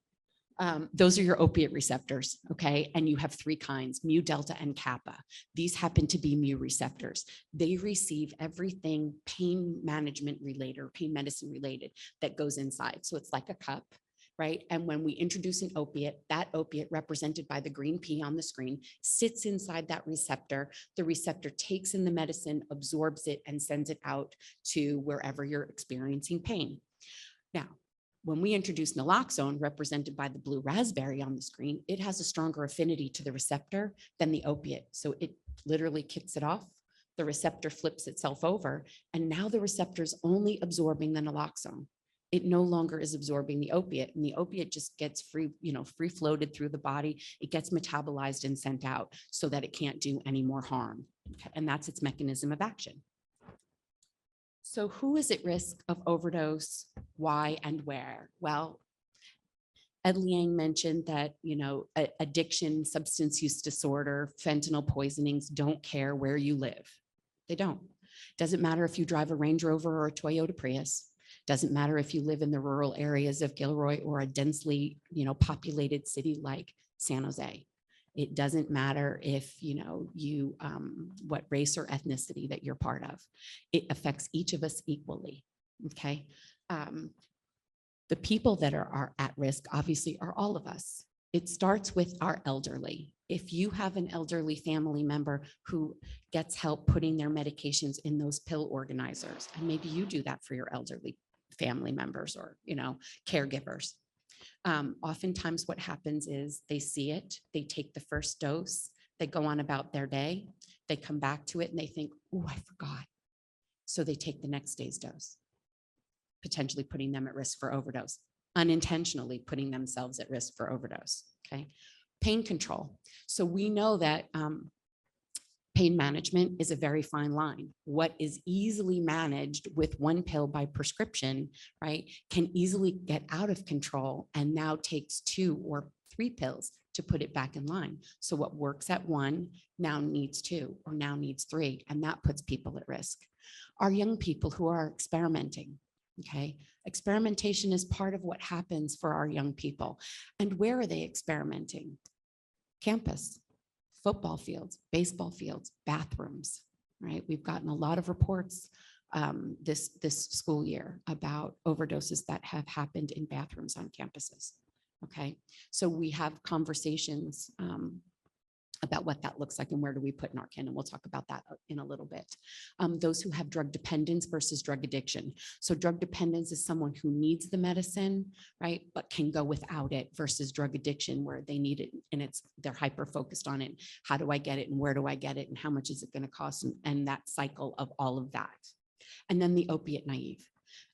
Those are your opiate receptors, okay? And you have three kinds, mu, delta, and kappa. These happen to be mu receptors. They receive everything pain management related or pain medicine related that goes inside. So it's like a cup, right? And when we introduce an opiate, that opiate represented by the green P on the screen sits inside that receptor. The receptor takes in the medicine, absorbs it, and sends it out to wherever you're experiencing pain. Now, when we introduce naloxone, represented by the blue raspberry on the screen, it has a stronger affinity to the receptor than the opiate. So it literally kicks it off. The receptor flips itself over, and now the receptor is only absorbing the naloxone. It no longer is absorbing the opiate, and the opiate just gets free floated through the body. It gets metabolized and sent out so that it can't do any more harm. Okay? And that's its mechanism of action. So who is at risk of overdose, why and where? Well, Ed Liang mentioned that, addiction, substance use disorder, fentanyl poisonings don't care where you live. They don't. Doesn't matter if you drive a Range Rover or a Toyota Prius. Doesn't matter if you live in the rural areas of Gilroy or a densely, populated city like San Jose. It doesn't matter if, what race or ethnicity that you're part of. It affects each of us equally, okay? The people that are at risk, obviously, are all of us. It starts with our elderly. If you have an elderly family member who gets help putting their medications in those pill organizers, and maybe you do that for your elderly family members or, caregivers. Oftentimes what happens is they see it, they take the first dose, they go on about their day, they come back to it and they think, oh, I forgot. So they take the next day's dose, potentially putting them at risk for overdose, unintentionally putting themselves at risk for overdose, okay? Pain control. So we know that pain management is a very fine line. What is easily managed with one pill by prescription, right, can easily get out of control and now takes 2 or 3 pills to put it back in line. So what works at 1 now needs 2 or now needs 3, and that puts people at risk. Our young people who are experimenting, okay? Experimentation is part of what happens for our young people. And where are they experimenting? Campus. Football fields, baseball fields, bathrooms, right? We've gotten a lot of reports this school year about overdoses that have happened in bathrooms on campuses, okay? So we have conversations about what that looks like and where do we put Narcan, and we'll talk about that in a little bit. Those who have drug dependence versus drug addiction. So drug dependence is someone who needs the medicine, right, but can go without it, versus drug addiction where they need it and they're hyper focused on it. How do I get it and where do I get it and how much is it going to cost, and that cycle of all of that. And then the opiate naive.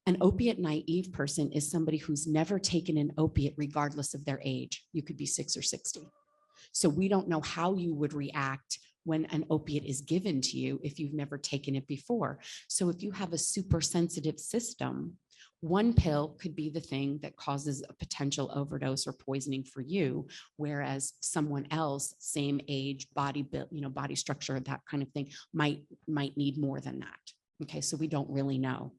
An opiate naive person is somebody who's never taken an opiate regardless of their age. You could be 6 or 60. So we don't know how you would react when an opiate is given to you if you've never taken it before. So if you have a super sensitive system, one pill could be the thing that causes a potential overdose or poisoning for you, whereas someone else, same age, body build, body structure, that kind of thing, might need more than that. Okay, so we don't really know.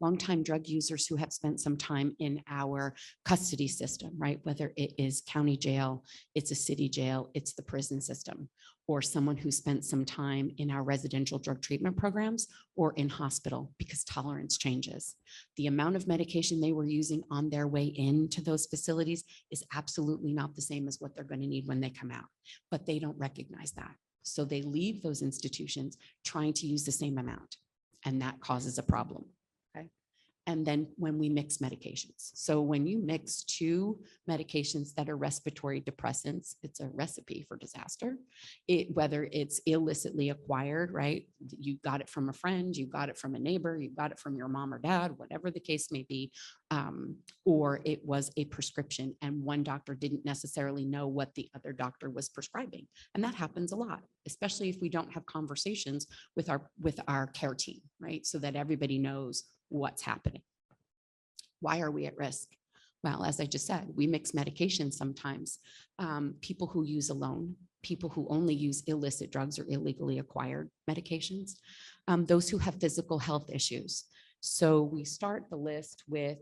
Longtime drug users who have spent some time in our custody system, right? Whether it is county jail, it's a city jail, it's the prison system, or someone who spent some time in our residential drug treatment programs or in hospital, because tolerance changes. The amount of medication they were using on their way into those facilities is absolutely not the same as what they're going to need when they come out, but they don't recognize that. So they leave those institutions trying to use the same amount, and that causes a problem. and then when we mix medications. So when you mix two medications that are respiratory depressants, it's a recipe for disaster. Whether it's illicitly acquired, right? You got it from a friend, you got it from a neighbor, you got it from your mom or dad, whatever the case may be, or it was a prescription and one doctor didn't necessarily know what the other doctor was prescribing. And that happens a lot, especially if we don't have conversations with our care team, right? So that everybody knows what's happening. Why are we at risk? Well, as I just said, we mix medications sometimes. People who use alone, people who only use illicit drugs or illegally acquired medications, those who have physical health issues. So we start the list with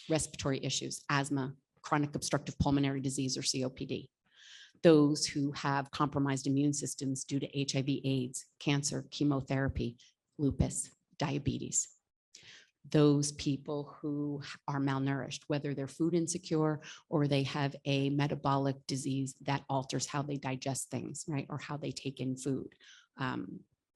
respiratory issues, asthma, chronic obstructive pulmonary disease or COPD. Those who have compromised immune systems due to HIV, AIDS, cancer, chemotherapy, lupus, diabetes. Those people who are malnourished, whether they're food insecure or they have a metabolic disease that alters how they digest things, right? Or how they take in food.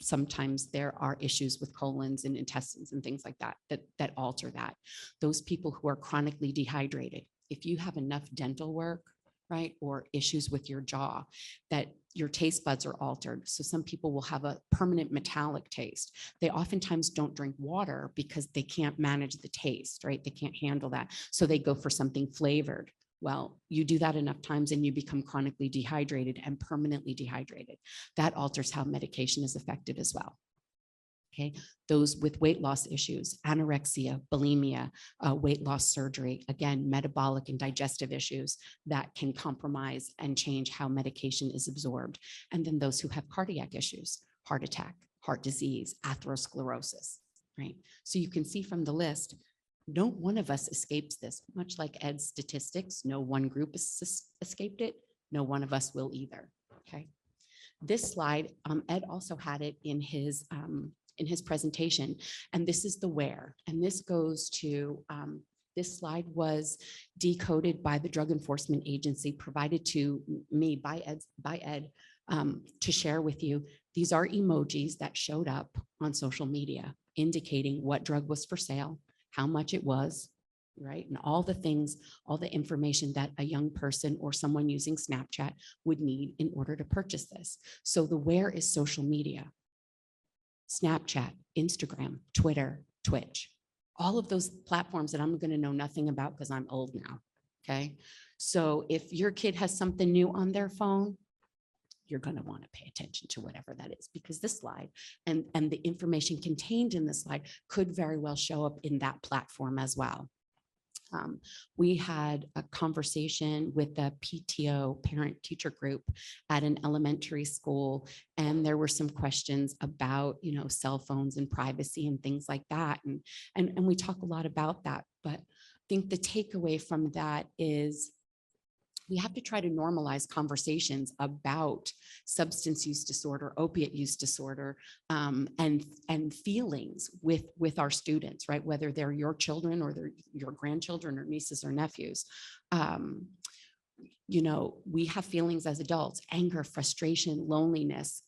Sometimes there are issues with colons and intestines and things like that, that alter that. Those people who are chronically dehydrated, if you have enough dental work, right, or issues with your jaw, that your taste buds are altered. So some people will have a permanent metallic taste. They oftentimes don't drink water because they can't manage the taste, right? They can't handle that. So they go for something flavored. Well, you do that enough times and you become chronically dehydrated and permanently dehydrated. That alters how medication is effective as well. Okay, those with weight loss issues, anorexia, bulimia, weight loss surgery, again, metabolic and digestive issues that can compromise and change how medication is absorbed. And then those who have cardiac issues, heart attack, heart disease, atherosclerosis, right? So you can see from the list, no one of us escapes this, much like Ed's statistics, no one group has escaped it, no one of us will either, okay? This slide, Ed also had it in his presentation, and this is the where, and this goes to, this slide was decoded by the Drug Enforcement Agency, provided to me by Ed to share with you. These are emojis that showed up on social media indicating what drug was for sale, how much it was, right? And all the things, all the information that a young person or someone using Snapchat would need in order to purchase this. So the where is social media. Snapchat, Instagram, Twitter, Twitch, all of those platforms that I'm going to know nothing about because I'm old now. Okay. So if your kid has something new on their phone, you're going to want to pay attention to whatever that is, because this slide and the information contained in this slide could very well show up in that platform as well. We had a conversation with the PTO, parent teacher group, at an elementary school, and there were some questions about, you know, cell phones and privacy and things like that. And we talk a lot about that, but I think the takeaway from that is we have to try to normalize conversations about substance use disorder, opiate use disorder, and feelings with our students, right? Whether they're your children or they're your grandchildren or nieces or nephews. You know, we have feelings as adults: anger, frustration, loneliness,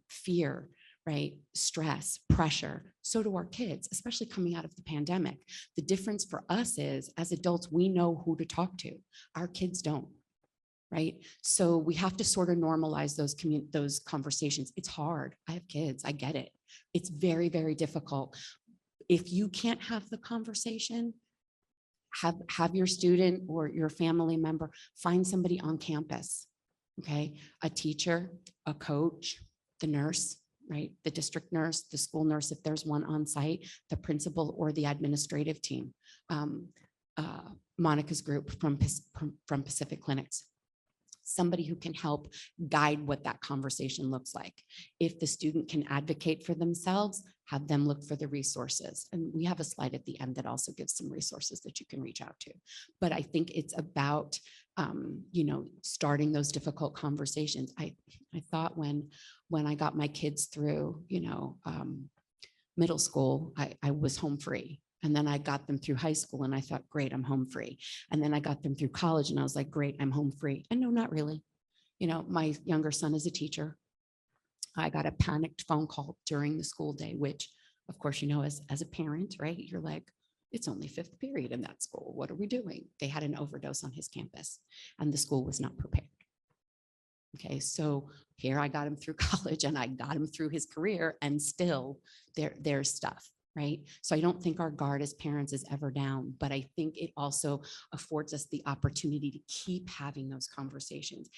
fear, right? Stress, pressure. So do our kids, especially coming out of the pandemic. The difference for us is, as adults, we know who to talk to. Our kids don't. Right? So we have to sort of normalize those conversations. It's hard. I have kids. I get it. It's very, very difficult. If you can't have the conversation, have your student or your family member find somebody on campus. Okay. A teacher, a coach, the nurse, right? The district nurse, the school nurse, if there's one on site, the principal or the administrative team. Monica's group from Pacific Clinics. Somebody who can help guide what that conversation looks like. If the student can advocate for themselves, have them look for the resources. And we have a slide at the end that also gives some resources that you can reach out to. But I think it's about, you know, starting those difficult conversations. I thought when I got my kids through, you know, middle school, I was home free. And then I got them through high school and I thought, great, I'm home free. And then I got them through college and I was like, great, I'm home free. And no, not really. You know, my younger son is a teacher. I got a panicked phone call during the school day, which of course, you know, as a parent, right? You're like, It's only fifth period in that school. What are we doing? They had an overdose on his campus and the school was not prepared. Okay, so here I got him through college and I got him through his career, and still there's stuff, right? So I don't think our guard as parents is ever down, but I think it also affords us the opportunity to keep having those conversations.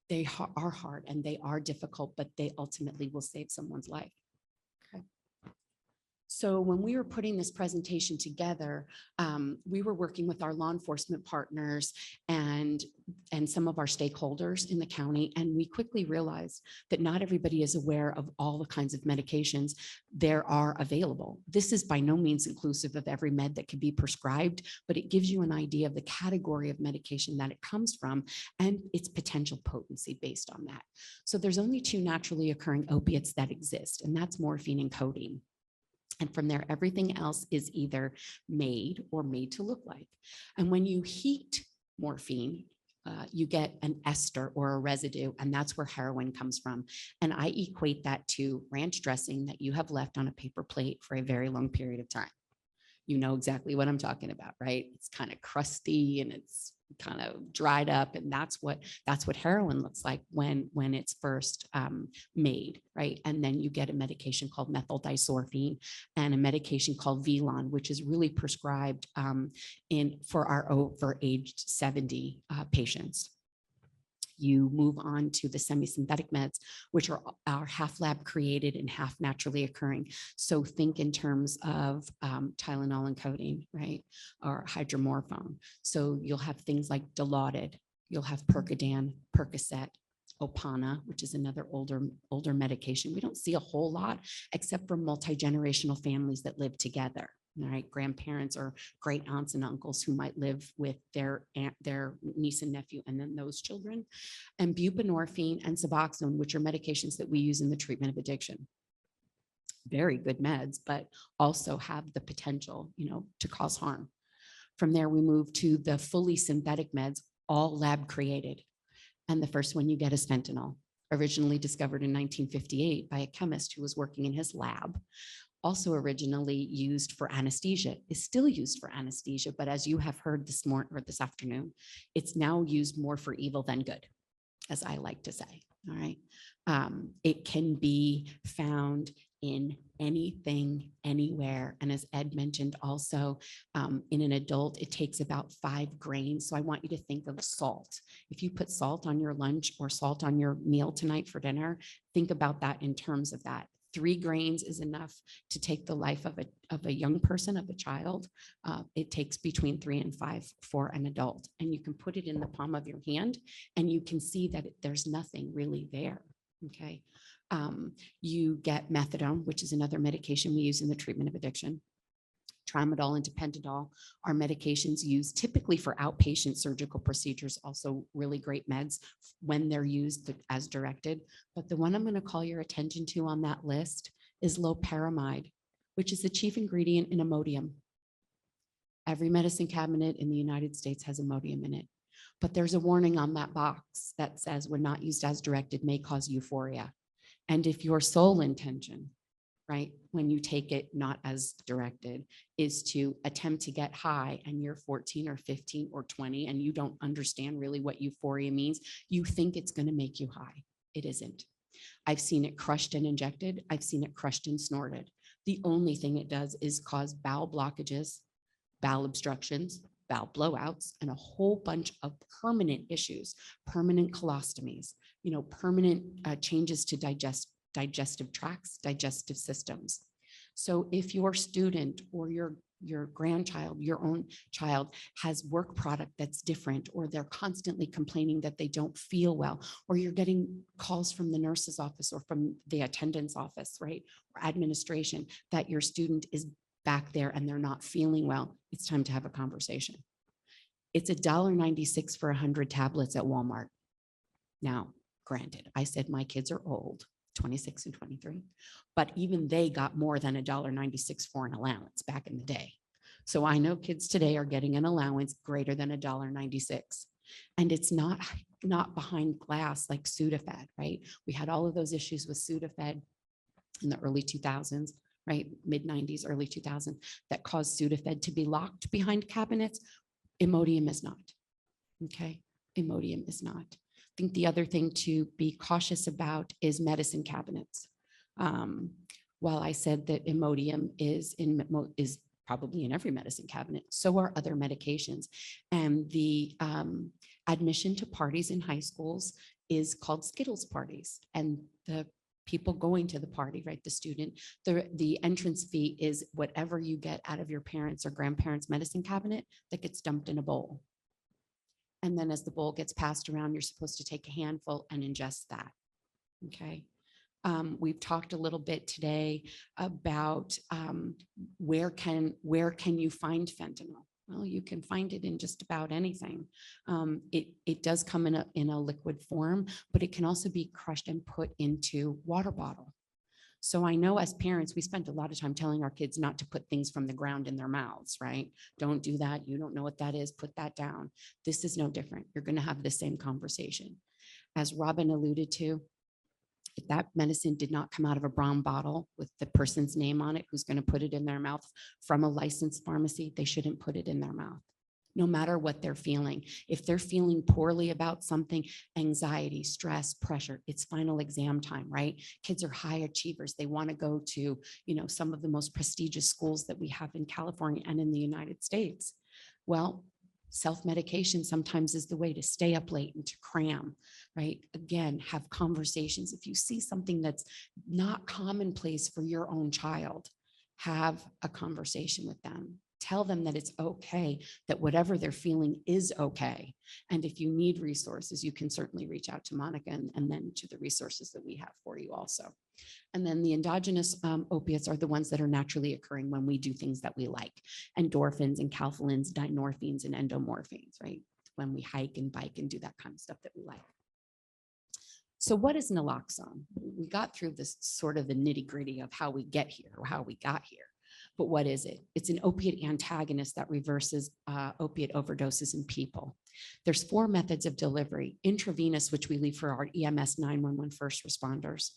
They are hard and they are difficult, but they ultimately will save someone's life. Okay. So when we were putting this presentation together, we were working with our law enforcement partners and some of our stakeholders in the county. And we quickly realized that not everybody is aware of all the kinds of medications there are available. This is by no means inclusive of every med that can be prescribed, but it gives you an idea of the category of medication that it comes from and its potential potency based on that. So there's only two naturally occurring opiates that exist, and that's morphine and codeine. And from there, everything else is either made or made to look like. And when you heat morphine, you get an ester or a residue, and that's where heroin comes from. And I equate that to ranch dressing that you have left on a paper plate for a very long period of time. You know exactly what I'm talking about, right? It's kind of crusty and it's kind of dried up, and that's what heroin looks like when it's first made, right? And then you get a medication called methyl disorphine and a medication called Velon, which is really prescribed for our over aged 70 patients. You move on to the semi-synthetic meds, which are half lab created and half naturally occurring. So think in terms of Tylenol and codeine, right? Or hydromorphone. So you'll have things like Dilaudid, you'll have Percodan, Percocet, Opana, which is another older medication. We don't see a whole lot except for multi-generational families that live together. Right, grandparents or great aunts and uncles who might live with their niece and nephew, and then those children, and buprenorphine and Suboxone, which are medications that we use in the treatment of addiction. Very good meds, but also have the potential, to cause harm. From there, we move to the fully synthetic meds, all lab created, and the first one you get is fentanyl, originally discovered in 1958 by a chemist who was working in his lab. Also originally used for anesthesia, is still used for anesthesia, but as you have heard this morning or this afternoon, it's now used more for evil than good, as I like to say. All right. It can be found in anything, anywhere. And as Ed mentioned also, in an adult, it takes about 5 grains. So I want you to think of salt. If you put salt on your lunch or salt on your meal tonight for dinner, think about that in terms of that. 3 grains is enough to take the life of a young person, of a child. It takes between 3 and 5 for an adult. And you can put it in the palm of your hand and you can see that there's nothing really there, okay? You get methadone, which is another medication we use in the treatment of addiction. Tramadol and tapentadol are medications used typically for outpatient surgical procedures, also really great meds when they're used as directed. But the one I'm going to call your attention to on that list is loperamide, which is the chief ingredient in Imodium. Every medicine cabinet in the United States has Imodium in it, but there's a warning on that box that says when not used as directed may cause euphoria. And if your sole intention, right, when you take it not as directed, is to attempt to get high and you're 14 or 15 or 20 and you don't understand really what euphoria means, you think it's going to make you high. It isn't. I've seen it crushed and injected. I've seen it crushed and snorted. The only thing it does is cause bowel blockages, bowel obstructions, bowel blowouts, and a whole bunch of permanent issues, permanent colostomies, permanent changes to digestive tracts, digestive systems. So if your student or your grandchild, your own child has work product that's different, or they're constantly complaining that they don't feel well, or you're getting calls from the nurse's office or from the attendant's office, right, or administration, that your student is back there and they're not feeling well, it's time to have a conversation. It's $1.96 for 100 tablets at Walmart. Now, granted, I said my kids are old, 26 and 23, but even they got more than $1.96 for an allowance back in the day. So I know kids today are getting an allowance greater than $1.96. And it's not behind glass like Sudafed, right? We had all of those issues with Sudafed in the early 2000s. right? Mid-90s, early 2000s, that caused Sudafed to be locked behind cabinets. Imodium is not. Okay, Imodium is not. I think the other thing to be cautious about is medicine cabinets. While I said that Imodium is probably in every medicine cabinet, so are other medications. And the admission to parties in high schools is called Skittles parties. And the people going to the party, right, the student, the entrance fee is whatever you get out of your parents' or grandparents' medicine cabinet that gets dumped in a bowl. And then as the bowl gets passed around, you're supposed to take a handful and ingest that. Okay. We've talked a little bit today about where can you find fentanyl? Well, you can find it in just about anything. It does come in a liquid form, but it can also be crushed and put into water bottle. So I know as parents, we spent a lot of time telling our kids not to put things from the ground in their mouths, right? Don't do that. You don't know what that is. Put that down. This is no different. You're going to have the same conversation. As Robin alluded to, if that medicine did not come out of a brown bottle with the person's name on it, who's going to put it in their mouth from a licensed pharmacy, they shouldn't put it in their mouth. No matter what they're feeling. If they're feeling poorly about something, anxiety, stress, pressure, it's final exam time, right? Kids are high achievers. They want to go to, some of the most prestigious schools that we have in California and in the United States. Well, self-medication sometimes is the way to stay up late and to cram, right? Again, have conversations. If you see something that's not commonplace for your own child, have a conversation with them. Tell them that it's okay, that whatever they're feeling is okay. And if you need resources, you can certainly reach out to Monica and then to the resources that we have for you also. And then the endogenous opiates are the ones that are naturally occurring when we do things that we like. Endorphins and calphalins, dynorphins and endomorphines, right? When we hike and bike and do that kind of stuff that we like. So what is naloxone? We got through this sort of the nitty gritty of how we get here or how we got here. But what is it? It's an opiate antagonist that reverses opiate overdoses in people. There's 4 methods of delivery: intravenous, which we leave for our EMS 911 first responders;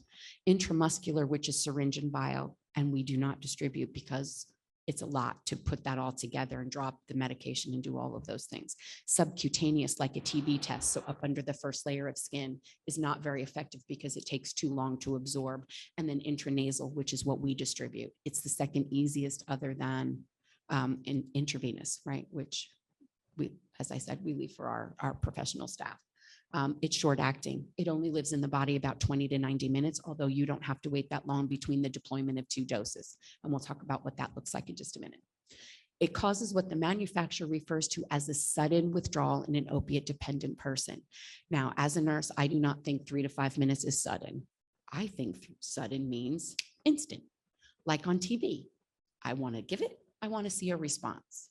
intramuscular, which is syringe and vial, and we do not distribute because it's a lot to put that all together and drop the medication and do all of those things. Subcutaneous, like a TB test, so up under the first layer of skin, is not very effective because it takes too long to absorb. And then intranasal, which is what we distribute. It's the second easiest other than intravenous, right? Which we, as I said, we leave for our professional staff. It's short acting. It only lives in the body about 20 to 90 minutes, although you don't have to wait that long between the deployment of 2 doses. And we'll talk about what that looks like in just a minute. It causes what the manufacturer refers to as a sudden withdrawal in an opiate dependent person. Now, as a nurse, I do not think 3 to 5 minutes is sudden. I think sudden means instant, like on TV. I want to give it, I want to see a response.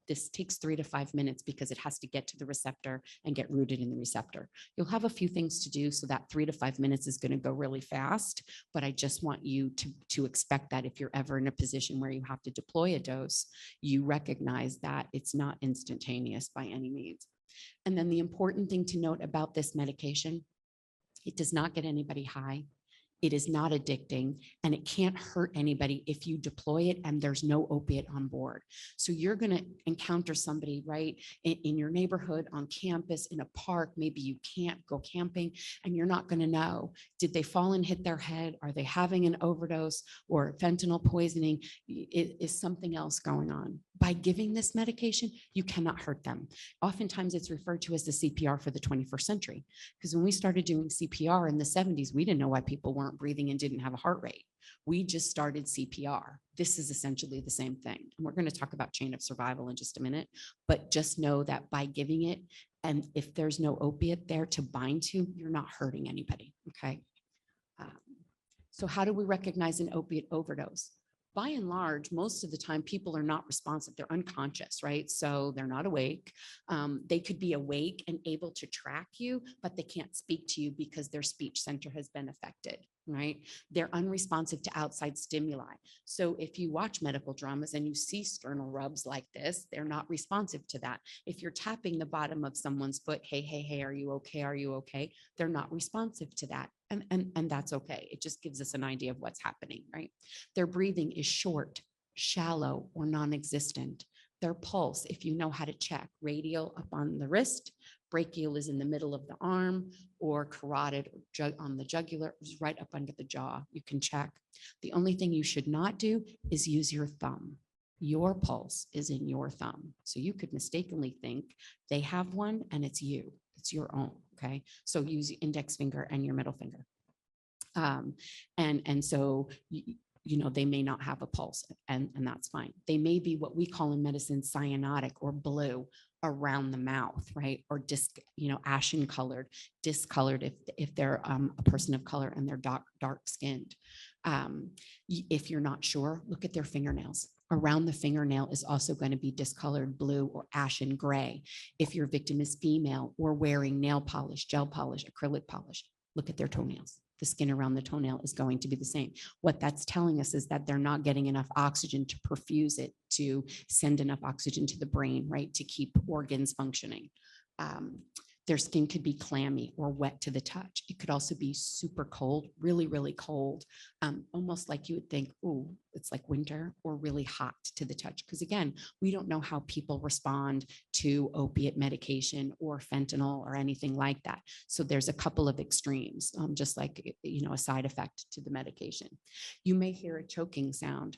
This takes 3 to 5 minutes because it has to get to the receptor and get rooted in the receptor. You'll have a few things to do, so that 3 to 5 minutes is going to go really fast, but I just want you to expect that if you're ever in a position where you have to deploy a dose, you recognize that it's not instantaneous by any means. And then the important thing to note about this medication, it does not get anybody high. It is not addicting, and it can't hurt anybody if you deploy it and there's no opiate on board. So you're going to encounter somebody right in your neighborhood, on campus, in a park. Maybe you can't go camping and you're not going to know, did they fall and hit their head? Are they having an overdose or fentanyl poisoning? Is something else going on? By giving this medication, you cannot hurt them. Oftentimes it's referred to as the CPR for the 21st century, because when we started doing CPR in the 70s, we didn't know why people weren't breathing and didn't have a heart rate. We just started CPR. This is essentially the same thing. And we're going to talk about chain of survival in just a minute, but just know that by giving it, and if there's no opiate there to bind to, you're not hurting anybody, okay? So how do we recognize an opiate overdose? By and large, most of the time, people are not responsive. They're unconscious, right? So they're not awake. They could be awake and able to track you, but they can't speak to you because their speech center has been affected. right? They're unresponsive to outside stimuli. So if you watch medical dramas and you see sternal rubs like this, they're not responsive to that. If you're tapping the bottom of someone's foot, hey, hey, hey, are you okay? Are you okay? They're not responsive to that. And that's okay. It just gives us an idea of what's happening, right? Their breathing is short, shallow, or non-existent. Their pulse, if you know how to check, radial up on the wrist, brachial is in the middle of the arm, or carotid on the jugular is right up under the jaw. You can check. The only thing you should not do is use your thumb. Your pulse is in your thumb. So you could mistakenly think they have one and it's you. It's your own, okay? So use your index finger and your middle finger. And so you know, they may not have a pulse, and that's fine. They may be what we call in medicine cyanotic or blue around the mouth, right? Or ashen colored, discolored if they're a person of color and they're dark skinned. If you're not sure, look at their fingernails. Around the fingernail is also going to be discolored blue or ashen gray. If your victim is female or wearing nail polish, gel polish, acrylic polish, look at their toenails. The skin around the toenail is going to be the same. What that's telling us is that they're not getting enough oxygen to perfuse it, to send enough oxygen to the brain, right? To keep organs functioning. Their skin could be clammy or wet to the touch. It could also be super cold, really, really cold, almost like you would think, oh, it's like winter, or really hot to the touch. Because again, we don't know how people respond to opiate medication or fentanyl or anything like that. So there's a couple of extremes, just like, you know, a side effect to the medication. You may hear a choking sound.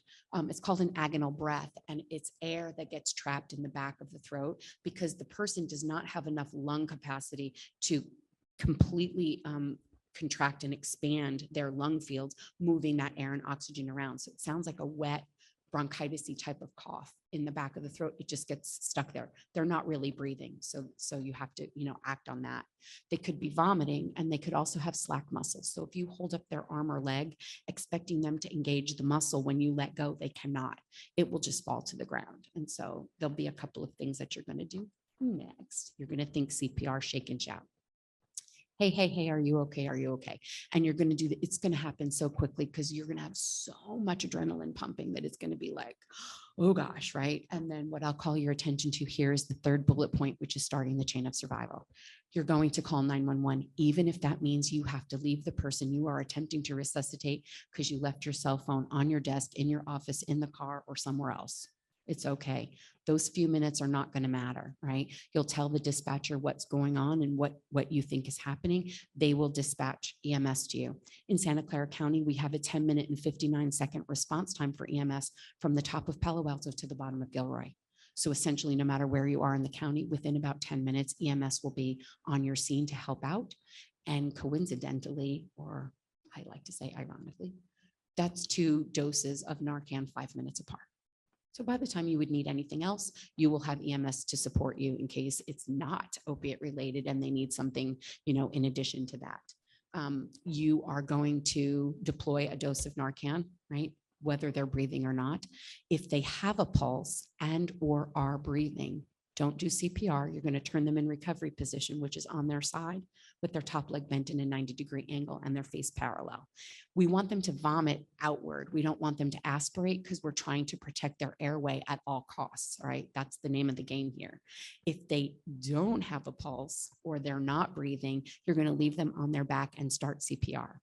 It's called an agonal breath, and it's air that gets trapped in the back of the throat because the person does not have enough lung capacity to completely contract and expand their lung fields, moving that air and oxygen around. So it sounds like a wet bronchitis-y type of cough in the back of the throat. It just gets stuck there. They're not really breathing. So you have to, you know, act on that. They could be vomiting, and they could also have slack muscles. So if you hold up their arm or leg, expecting them to engage the muscle, when you let go, they cannot. It will just fall to the ground. And so there'll be a couple of things that you're going to do next. You're going to think CPR, shake and shout. Hey, hey, hey, are you okay? Are you okay? And you're going to do that. It's going to happen so quickly because you're going to have so much adrenaline pumping that it's going to be like, oh gosh, right? And then what I'll call your attention to here is the third bullet point, which is starting the chain of survival. You're going to call 911, even if that means you have to leave the person you are attempting to resuscitate because you left your cell phone on your desk, in your office, in the car, or somewhere else. It's okay. Those few minutes are not going to matter, right? You'll tell the dispatcher what's going on and what you think is happening. They will dispatch EMS to you. In Santa Clara County, we have a 10-minute and 59-second response time for EMS from the top of Palo Alto to the bottom of Gilroy. So essentially, no matter where you are in the county, within about 10 minutes, EMS will be on your scene to help out. And coincidentally, or I like to say ironically, that's 2 doses of Narcan 5 minutes apart. So by the time you would need anything else, you will have EMS to support you in case it's not opiate related and they need something, you know, in addition to that. You are going to deploy a dose of Narcan, right? Whether they're breathing or not. If they have a pulse and or are breathing, don't do CPR. You're going to turn them in recovery position, which is on their side with their top leg bent in a 90-degree angle and their face parallel. We want them to vomit outward. We don't want them to aspirate because we're trying to protect their airway at all costs, right? That's the name of the game here. If they don't have a pulse or they're not breathing, you're going to leave them on their back and start CPR.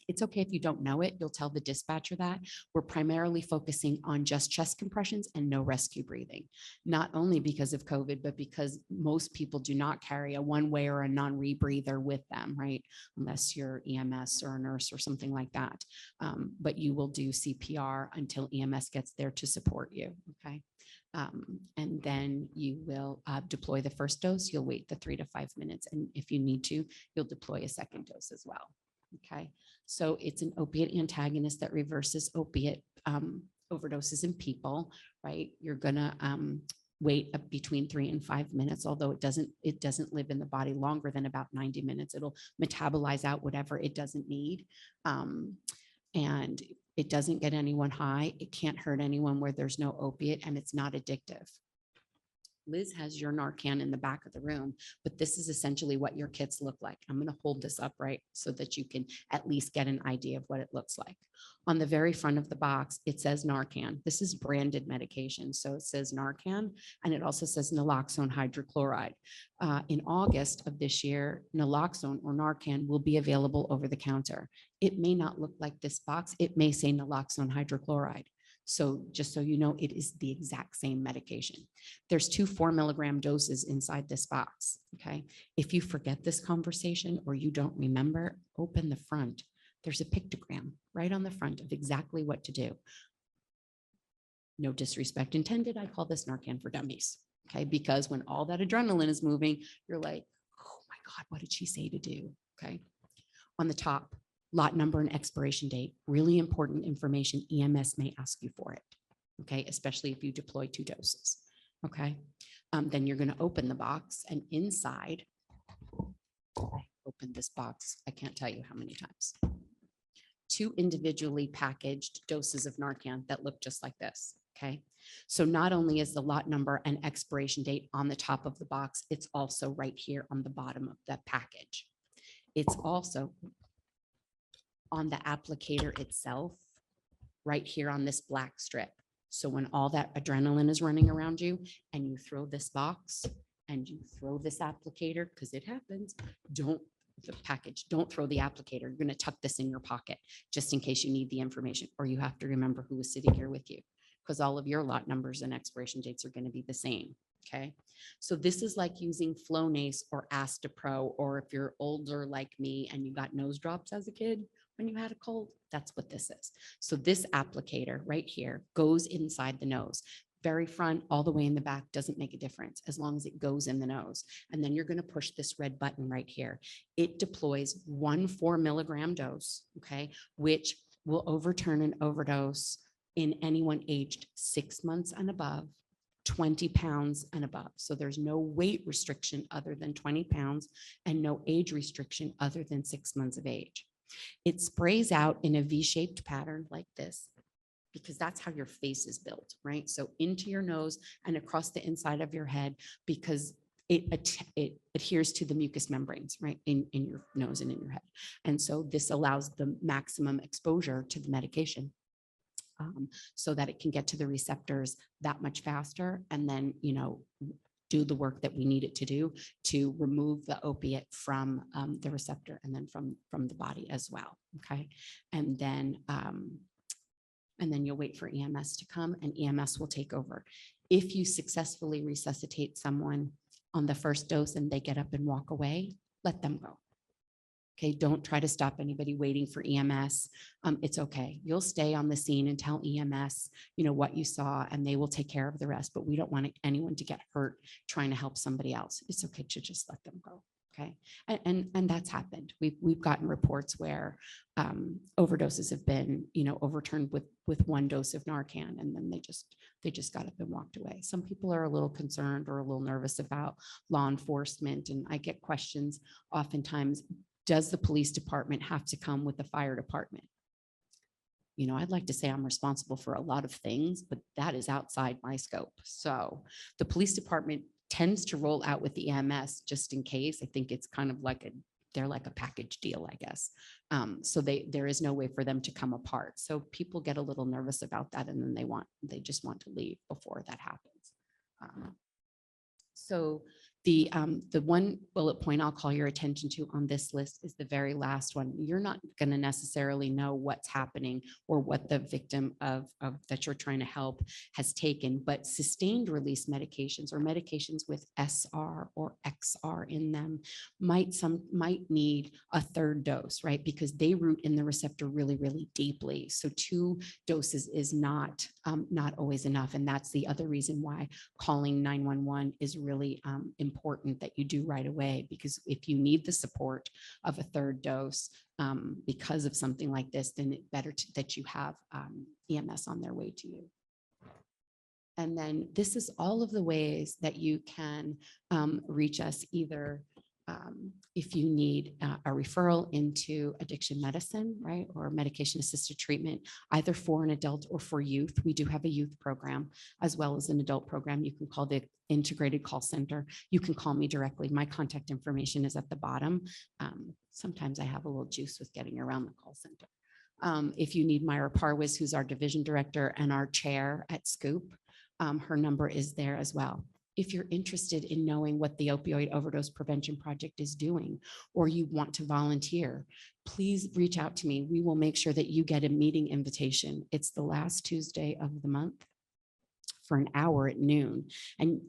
It's okay if you don't know it. You'll tell the dispatcher that. We're primarily focusing on just chest compressions and no rescue breathing, not only because of COVID, but because most people do not carry a one-way or a non-rebreather with them, right? Unless you're EMS or a nurse or something like that. But you will do CPR until EMS gets there to support you, okay? And then you will deploy the first dose. You'll wait the 3 to 5 minutes. And if you need to, you'll deploy a second dose as well. Okay, so it's an opiate antagonist that reverses opiate overdoses in people, right? You're gonna wait between 3 and 5 minutes, although it doesn't live in the body longer than about 90 minutes. It'll metabolize out whatever it doesn't need. And it doesn't get anyone high. It can't hurt anyone where there's no opiate, and it's not addictive. Liz has your Narcan in the back of the room, but this is essentially what your kits look like. I'm going to hold this upright so that you can at least get an idea of what it looks like. On the very front of the box, it says Narcan. This is branded medication. So it says Narcan, and it also says naloxone hydrochloride. In August of this year, naloxone or Narcan will be available over the counter. It may not look like this box. It may say naloxone hydrochloride. So just so you know, it is the exact same medication. There's 2 4-milligram doses inside this box, okay? If you forget this conversation or you don't remember, open the front. There's a pictogram right on the front of exactly what to do. No disrespect intended. I call this Narcan for dummies, okay? Because when all that adrenaline is moving, you're like, oh my God, what did she say to do, okay? On the top, lot number and expiration date, really important information. EMS may ask you for it, okay? Especially if you deploy 2 doses, okay? Then you're gonna open the box, and inside, open this box, I can't tell you how many times. 2 individually packaged doses of Narcan that look just like this, okay? So not only is the lot number and expiration date on the top of the box, it's also right here on the bottom of the package. It's also on the applicator itself, right here on this black strip. So when all that adrenaline is running around you and you throw this box and you throw this applicator, because it happens, don't throw the applicator. You're going to tuck this in your pocket just in case you need the information, or you have to remember who was sitting here with you, because all of your lot numbers and expiration dates are going to be the same. Okay. So this is like using Flonase or Astapro, or if you're older like me and you got nose drops as a kid when you had a cold, that's what this is. So this applicator right here goes inside the nose. Very front, all the way in the back, doesn't make a difference as long as it goes in the nose. And then you're going to push this red button right here. It deploys 1 4-milligram dose, okay, which will overturn an overdose in anyone aged 6 months and above, 20 pounds and above. So there's no weight restriction other than 20 pounds and no age restriction other than 6 months of age. It sprays out in a V-shaped pattern like this, because that's how your face is built, right? So into your nose and across the inside of your head, because it adheres to the mucous membranes, right, in your nose and in your head. And so this allows the maximum exposure to the medication, so that it can get to the receptors that much faster, and then, do the work that we need it to do to remove the opiate from the receptor and then from the body as well. Okay. And then you'll wait for EMS to come, and EMS will take over. If you successfully resuscitate someone on the first dose and they get up and walk away, let them go. Okay, don't try to stop anybody waiting for EMS. It's okay. You'll stay on the scene and tell EMS, what you saw, and they will take care of the rest. But we don't want anyone to get hurt trying to help somebody else. It's okay to just let them go. Okay, and that's happened. We've gotten reports where overdoses have been, overturned with 1 dose of Narcan, and then they just got up and walked away. Some people are a little concerned or a little nervous about law enforcement, and I get questions oftentimes. Does the police department have to come with the fire department? I'd like to say I'm responsible for a lot of things, but that is outside my scope. So the police department tends to roll out with the EMS just in case. I think it's kind of like they're like a package deal, I guess. So there is no way for them to come apart. So people get a little nervous about that, and then they just want to leave before that happens. So the one bullet point I'll call your attention to on this list is the very last one. You're not going to necessarily know what's happening or what the victim of that you're trying to help has taken, but sustained release medications or medications with SR or XR in them might need a 3rd dose, right? Because they root in the receptor really, really deeply. So 2 doses is not always enough. And that's the other reason why calling 911 is really important that you do right away, because if you need the support of a 3rd dose because of something like this, then it's better that you have EMS on their way to you. And then this is all of the ways that you can reach us, either If you need a referral into addiction medicine, right, or medication assisted treatment, either for an adult or for youth, we do have a youth program as well as an adult program. You can call the integrated call center. You can call me directly. My contact information is at the bottom. Sometimes I have a little juice with getting around the call center. If you need Myra Parwiz, who's our division director and our chair at Scoop, her number is there as well. If you're interested in knowing what the Opioid Overdose Prevention Project is doing, or you want to volunteer, please reach out to me. We will make sure that you get a meeting invitation. It's the last Tuesday of the month for an hour at noon. And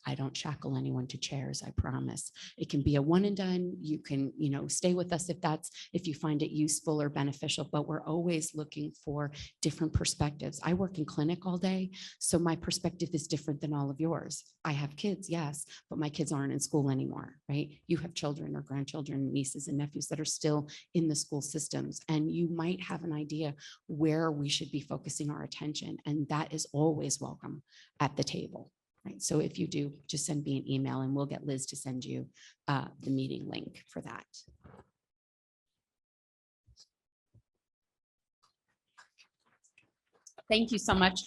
I don't shackle anyone to chairs, I promise. It can be a one and done. You can, stay with us if you find it useful or beneficial, but we're always looking for different perspectives. I work in clinic all day, so my perspective is different than all of yours. I have kids, yes, but my kids aren't in school anymore, right? You have children or grandchildren, nieces and nephews that are still in the school systems, and you might have an idea where we should be focusing our attention, and that is always welcome at the table. Right. So if you do, just send me an email and we'll get Liz to send you the meeting link for that. Thank you so much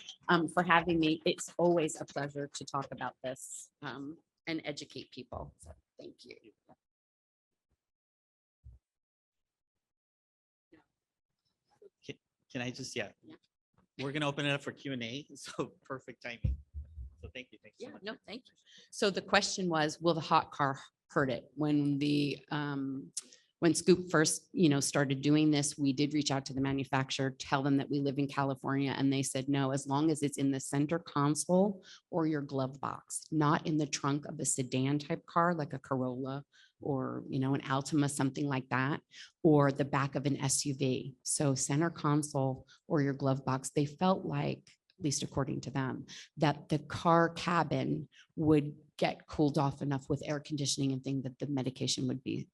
for having me. It's always a pleasure to talk about this and educate people. So thank you. Can I just, we're going to open it up for Q&A. So perfect timing. So thank you. Thank you so much. No, thank you. So the question was, will the hot car hurt it? When Scoop first, started doing this, we did reach out to the manufacturer, tell them that we live in California, and they said, no, as long as it's in the center console or your glove box, not in the trunk of a sedan type car, like a Corolla or, an Altima, something like that, or the back of an SUV. So center console or your glove box, they felt like, at least according to them, that the car cabin would get cooled off enough with air conditioning and things that the medication would be,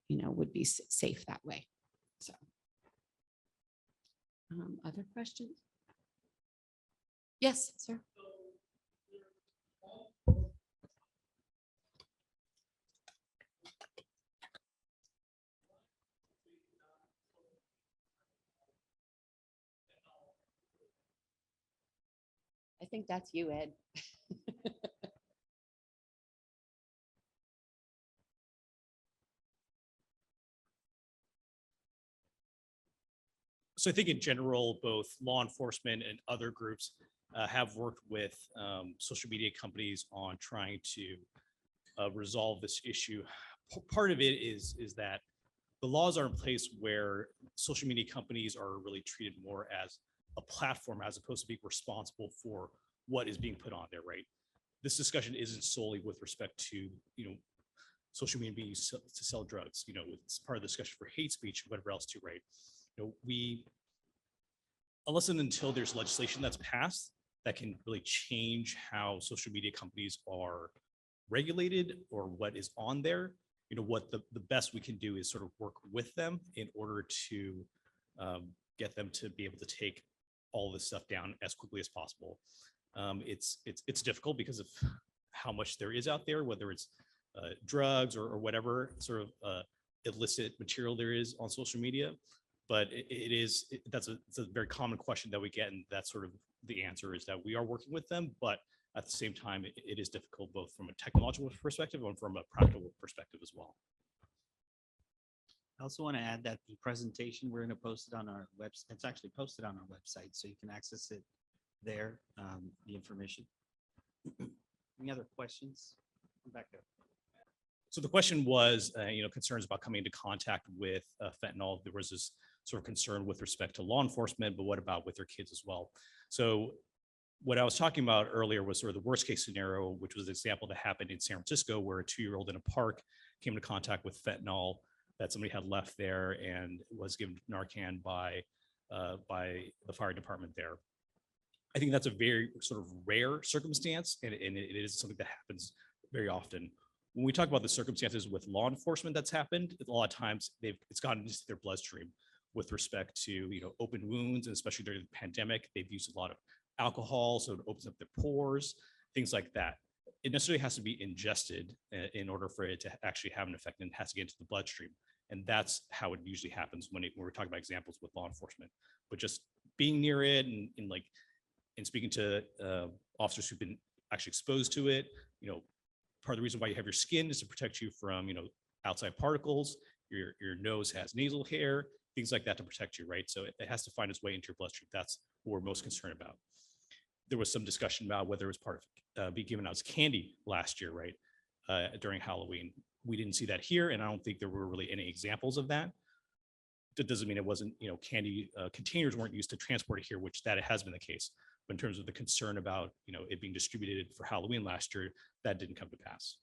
safe that way. So, other questions? Yes, sir. I think that's you, Ed. So I think in general, both law enforcement and other groups have worked with social media companies on trying to resolve this issue. Part of it is that the laws are in place where social media companies are really treated more as a platform as opposed to being responsible for what is being put on there, right? This discussion isn't solely with respect to, social media being used to sell drugs. It's part of the discussion for hate speech and whatever else too, right? Unless and until there's legislation that's passed that can really change how social media companies are regulated or what is on there, what the best we can do is sort of work with them in order to get them to be able to take all this stuff down as quickly as possible. It's difficult because of how much there is out there, whether it's drugs or whatever sort of illicit material there is on social media. But that's a very common question that we get, and that's sort of the answer is that we are working with them, but at the same time, it is difficult both from a technological perspective and from a practical perspective as well. I also want to add that the presentation, we're going to post it on our website. It's actually posted on our website, so you can access it there, the information. Any other questions? Come back there. So the question was, concerns about coming into contact with fentanyl. There was this sort of concern with respect to law enforcement, but what about with their kids as well? So what I was talking about earlier was sort of the worst case scenario, which was an example that happened in San Francisco, where a 2-year-old in a park came into contact with fentanyl that somebody had left there and was given Narcan by the fire department there. I think that's a very sort of rare circumstance, and it is something that happens very often. When we talk about the circumstances with law enforcement that's happened, a lot of times it's gotten into their bloodstream with respect to open wounds, and especially during the pandemic, they've used a lot of alcohol, so it opens up their pores, things like that. it necessarily has to be ingested in order for it to actually have an effect, and it has to get into the bloodstream. And that's how it usually happens when we're talking about examples with law enforcement. But just being near it and speaking to officers who've been actually exposed to it, part of the reason why you have your skin is to protect you from, outside particles. Your nose has nasal hair, things like that to protect you, right? So it has to find its way into your bloodstream. That's what we're most concerned about. There was some discussion about whether it was part of be given out as candy last year, right? During Halloween. We didn't see that here, and I don't think there were really any examples of that. That doesn't mean it wasn't, candy containers weren't used to transport it here, which that has been the case. But in terms of the concern about, it being distributed for Halloween last year, that didn't come to pass.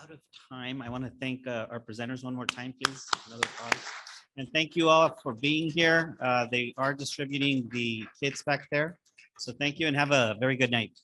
Out of time, I want to thank our presenters one more time, please. Another applause. And thank you all for being here. They are distributing the kits back there. So thank you and have a very good night.